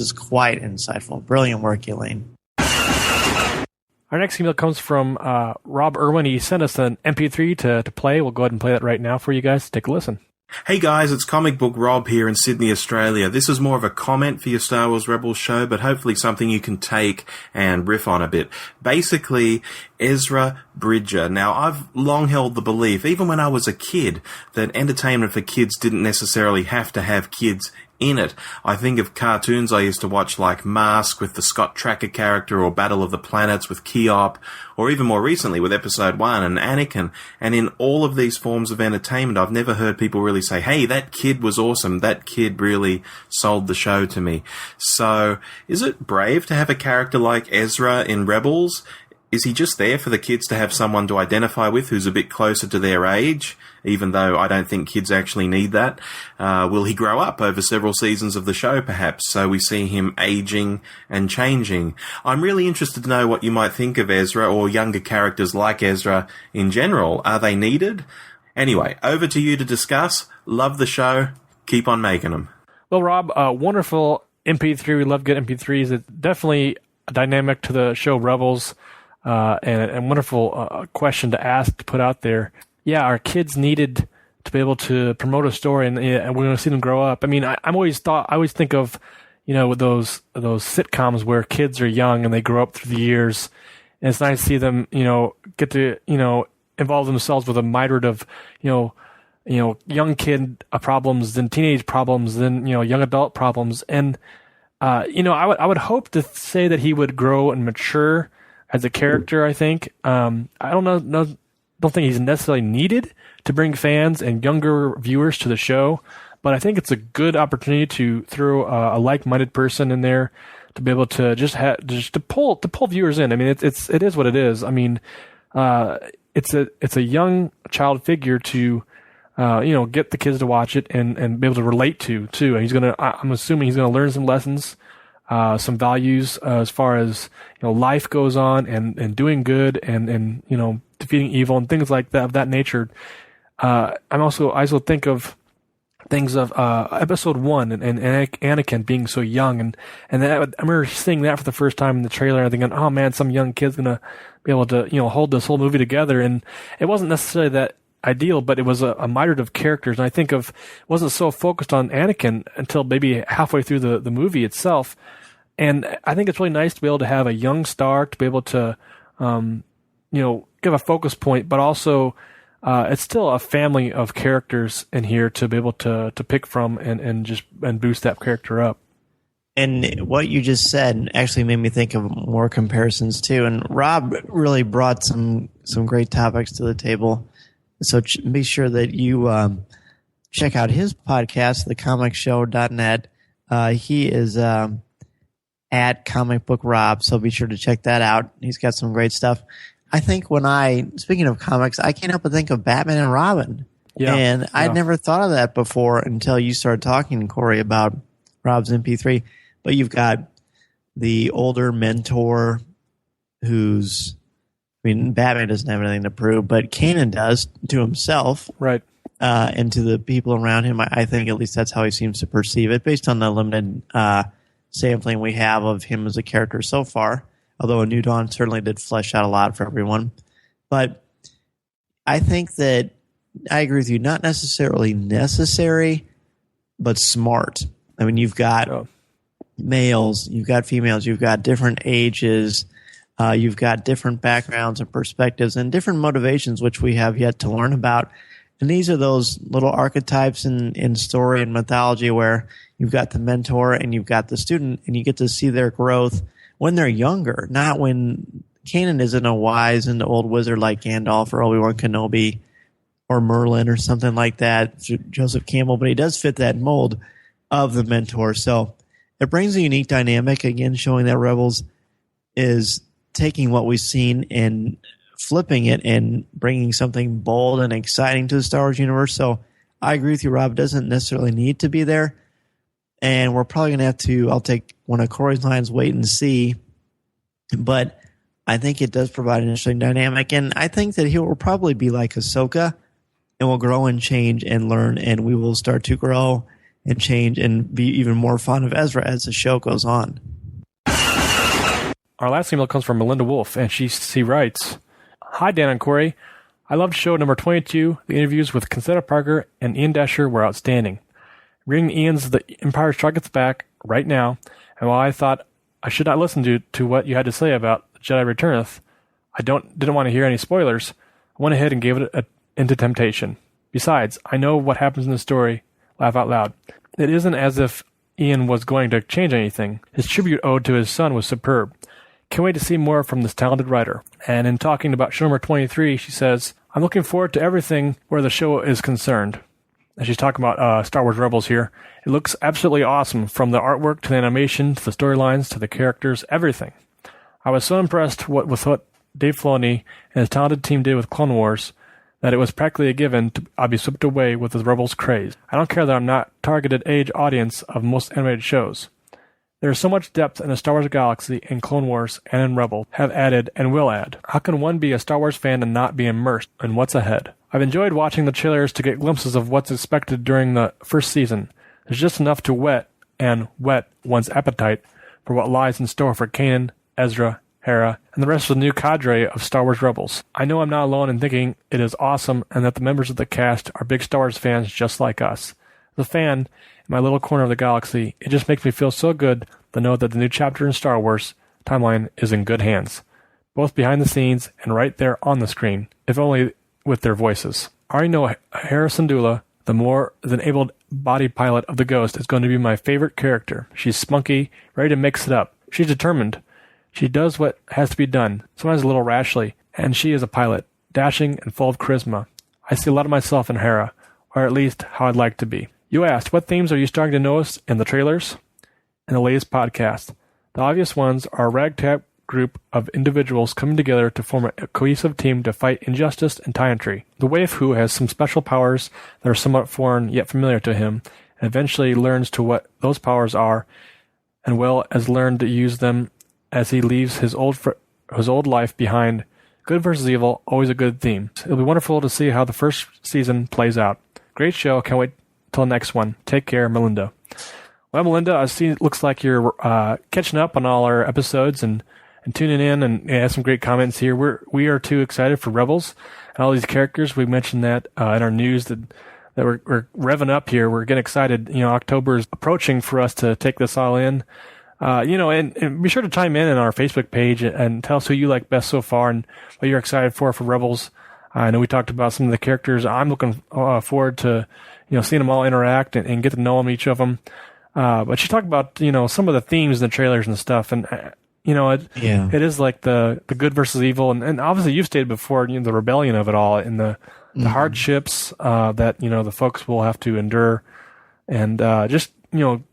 Speaker 7: is quite insightful. Brilliant work, Elaine.
Speaker 6: Our next email comes from Rob Irwin. He sent us an MP3 to play. We'll go ahead and play that right now for you guys. Take a listen.
Speaker 21: Hey guys, it's Comic Book Rob here in Sydney, Australia. This is more of a comment for your Star Wars Rebels show, but hopefully something you can take and riff on a bit. Basically, Ezra Bridger. Now, I've long held the belief, even when I was a kid, that entertainment for kids didn't necessarily have to have kids in it. I think of cartoons I used to watch like Mask with the Scott Tracker character, or Battle of the Planets with Keop, or even more recently with Episode 1 and Anakin. And in all of these forms of entertainment, I've never heard people really say, hey, that kid was awesome. That kid really sold the show to me. So, is it brave to have a character like Ezra in Rebels? Is he just there for the kids to have someone to identify with who's a bit closer to their age, even though I don't think kids actually need that? Will he grow up over several seasons of the show, perhaps, so we see him aging and changing? I'm really interested to know what you might think of Ezra, or younger characters like Ezra in general. Are they needed? Anyway, over to you to discuss. Love the show. Keep on making them.
Speaker 6: Well, Rob, wonderful MP3. We love good MP3s. It's definitely a dynamic to the show Rebels. And wonderful question to ask, to put out there. Yeah, our kids needed to be able to promote a story, and we're going to see them grow up. I mean, I always think of, with those sitcoms where kids are young and they grow up through the years, and it's nice to see them, get to, involve themselves with a myriad of, young kid problems, then teenage problems, then young adult problems, and I would hope to say that he would grow and mature as a character. I think I don't think he's necessarily needed to bring fans and younger viewers to the show, but I think it's a good opportunity to throw a like-minded person in there to be able to to pull viewers in. I mean, it is what it is. I mean, it's a young child figure to get the kids to watch it and be able to relate to too. And I'm assuming he's gonna learn some lessons. Some values as far as life goes on, and doing good, and defeating evil and things like that, of that nature. I also think of things of Episode 1 and Anakin being so young, and I remember seeing that for the first time in the trailer and thinking, oh man, some young kid's gonna be able to hold this whole movie together. And it wasn't necessarily that ideal, but it was a myriad of characters, and I think wasn't so focused on Anakin until maybe halfway through the movie itself. And I think it's really nice to be able to have a young star to be able to, give a focus point, but also it's still a family of characters in here to be able to pick from and boost that character up.
Speaker 7: And what you just said actually made me think of more comparisons too. And Rob really brought some great topics to the table. So be sure that you check out his podcast, thecomicshow.net. He is at Comic Book Rob, so be sure to check that out. He's got some great stuff. I think speaking of comics, I can't help but think of Batman and Robin. Yeah, and I'd never thought of that before until you started talking, Corey, about Rob's MP3. But you've got the older mentor Batman doesn't have anything to prove, but Kanan does to himself.
Speaker 6: Right.
Speaker 7: And to the people around him. I think at least that's how he seems to perceive it, based on the limited sampling we have of him as a character so far, although A New Dawn certainly did flesh out a lot for everyone. But I think that I agree with you, not necessarily necessary, but smart. I mean, you've got males, you've got females, you've got different ages, you've got different backgrounds and perspectives and different motivations, which we have yet to learn about. And these are those little archetypes in story and mythology where you've got the mentor and you've got the student, and you get to see their growth when they're younger, not when Kanan isn't a wise and old wizard like Gandalf or Obi-Wan Kenobi or Merlin or something like that, Joseph Campbell, but he does fit that mold of the mentor. So it brings a unique dynamic, again, showing that Rebels is taking what we've seen and flipping it and bringing something bold and exciting to the Star Wars universe. So I agree with you, Rob. It doesn't necessarily need to be there. And we're probably going to have to, I'll take one of Corey's lines, wait and see. But I think it does provide an interesting dynamic. And I think that he will probably be like Ahsoka and will grow and change and learn. And we will start to grow and change and be even more fond of Ezra as the show goes on.
Speaker 6: Our last email comes from Melinda Wolf, and she writes, "Hi, Dan and Corey. I loved show number 22. The interviews with Concetta Parker and Ian Desher were outstanding. Reading Ian's The Empire Strikes Back right now, and while I thought I should not listen to what you had to say about Jedi Returneth, I didn't want to hear any spoilers. I went ahead and gave it Into Temptation. Besides, I know what happens in the story. Laugh out loud. It isn't as if Ian was going to change anything. His tribute ode to his son was superb. Can't wait to see more from this talented writer. And in talking about show number 23, she says, I'm looking forward to everything where the show is concerned. And she's talking about Star Wars Rebels here. It looks absolutely awesome, from the artwork to the animation to the storylines to the characters, everything. I was so impressed with what Dave Filoni and his talented team did with Clone Wars that it was practically a given I'd be swept away with the Rebels craze. I don't care that I'm not targeted age audience of most animated shows. There is so much depth in the Star Wars galaxy in Clone Wars and in Rebels have added and will add. How can one be a Star Wars fan and not be immersed in what's ahead? I've enjoyed watching the trailers to get glimpses of what's expected during the first season. There's just enough to whet one's appetite for what lies in store for Kanan, Ezra, Hera, and the rest of the new cadre of Star Wars Rebels. I know I'm not alone in thinking it is awesome and that the members of the cast are big Star Wars fans just like us. As a fan, in my little corner of the galaxy, it just makes me feel so good to know that the new chapter in Star Wars timeline is in good hands, both behind the scenes and right there on the screen, if only with their voices. I already know Hera Syndulla, the more than able-bodied pilot of the Ghost, is going to be my favorite character. She's spunky, ready to mix it up. She's determined. She does what has to be done, sometimes a little rashly, and she is a pilot, dashing and full of charisma. I see a lot of myself in Hera, or at least how I'd like to be. You asked, what themes are you starting to notice in the trailers and the latest podcast? The obvious ones are a ragtag group of individuals coming together to form a cohesive team to fight injustice and tyrantry. The Waifu has some special powers that are somewhat foreign yet familiar to him, and eventually learns to what those powers are, and well as learn to use them as he leaves his old life behind. Good versus evil, always a good theme. It'll be wonderful to see how the first season plays out. Great show, can't wait till the next one. Take care, Melinda. Well, Melinda, I see it looks like you're catching up on all our episodes and tuning in and have some great comments here. We are too excited for Rebels and all these characters. We mentioned that in our news that we're revving up here. We're getting excited. October is approaching for us to take this all in. And be sure to chime in on our Facebook page and tell us who you like best so far and what you're excited for Rebels. I know we talked about some of the characters. I'm looking forward to, seeing them all interact and get to know them, each of them. But she talked about, some of the themes in the trailers and stuff. And, it is like the good versus evil. And obviously you've stated before, the rebellion of it all and the hardships, that, the folks will have to endure and, just,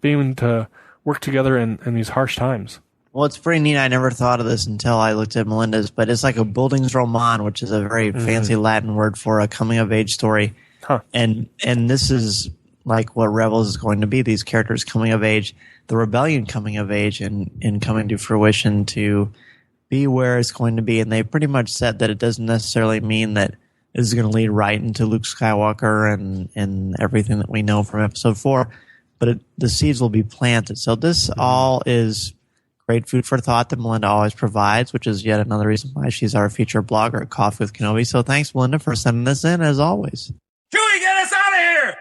Speaker 6: being to work together in these harsh times.
Speaker 7: Well, it's pretty neat. I never thought of this until I looked at Melinda's, but it's like a Bildungsroman, which is a very fancy Latin word for a coming-of-age story.
Speaker 6: Huh.
Speaker 7: And this is like what Rebels is going to be, these characters coming of age, the rebellion coming of age and coming to fruition to be where it's going to be. And they pretty much said that it doesn't necessarily mean that this is going to lead right into Luke Skywalker and everything that we know from Episode 4, but the seeds will be planted. So this all is great food for thought that Melinda always provides, which is yet another reason why she's our featured blogger at Coffee with Kenobi. So thanks, Melinda, for sending this in, as always.
Speaker 14: Chewie, get us out of here!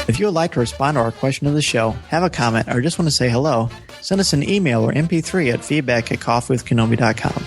Speaker 7: If you would like to respond to our question of the show, have a comment, or just want to say hello, send us an email or MP3 at feedback@coffeewithkenobi.com.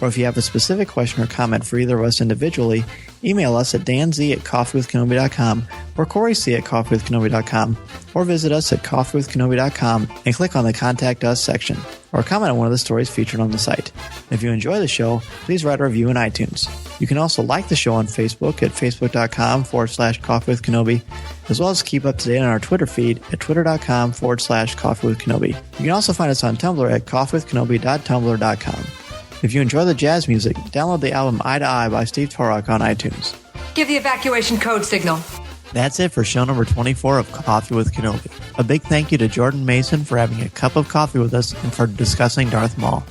Speaker 7: Or if you have a specific question or comment for either of us individually, email us at danz@coffeewithkenobi.com or coryc@coffeewithkenobi.com, or visit us at coffeewithkenobi.com and click on the Contact Us section, or comment on one of the stories featured on the site. If you enjoy the show, please write a review in iTunes. You can also like the show on Facebook at facebook.com/coffeewithkenobi, as well as keep up to date on our Twitter feed at twitter.com/coffeewithkenobi. You can also find us on Tumblr at coffeewithkenobi.tumblr.com. If you enjoy the jazz music, download the album Eye to Eye by Steve Torok on iTunes.
Speaker 1: Give the evacuation code signal.
Speaker 7: That's it for show number 24 of Coffee with Kenobi. A big thank you to Jordan Mason for having a cup of coffee with us and for discussing Darth Maul.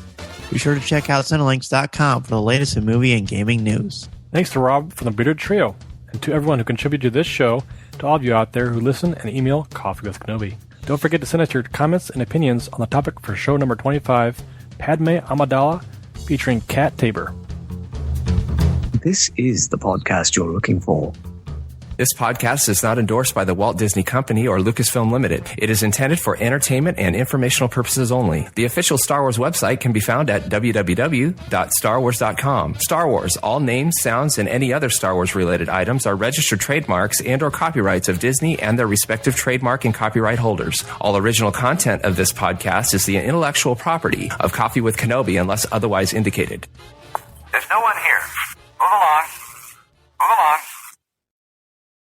Speaker 7: Be sure to check out Cinelinx.com for the latest in movie and gaming news.
Speaker 6: Thanks to Rob from the Bearded Trio. and to everyone who contributed to this show, to all of you out there who listen and email Coffee with Kenobi. Don't forget to send us your comments and opinions on the topic for show number 25, Padme Amidala, featuring Kat Tabor.
Speaker 4: This is the podcast you're looking for.
Speaker 2: This podcast is not endorsed by the Walt Disney Company or Lucasfilm Limited. It is intended for entertainment and informational purposes only. The official Star Wars website can be found at www.starwars.com. Star Wars, all names, sounds, and any other Star Wars-related items are registered trademarks and or copyrights of Disney and their respective trademark and copyright holders. All original content of this podcast is the intellectual property of Coffee with Kenobi unless otherwise indicated.
Speaker 22: There's no one here. Move along.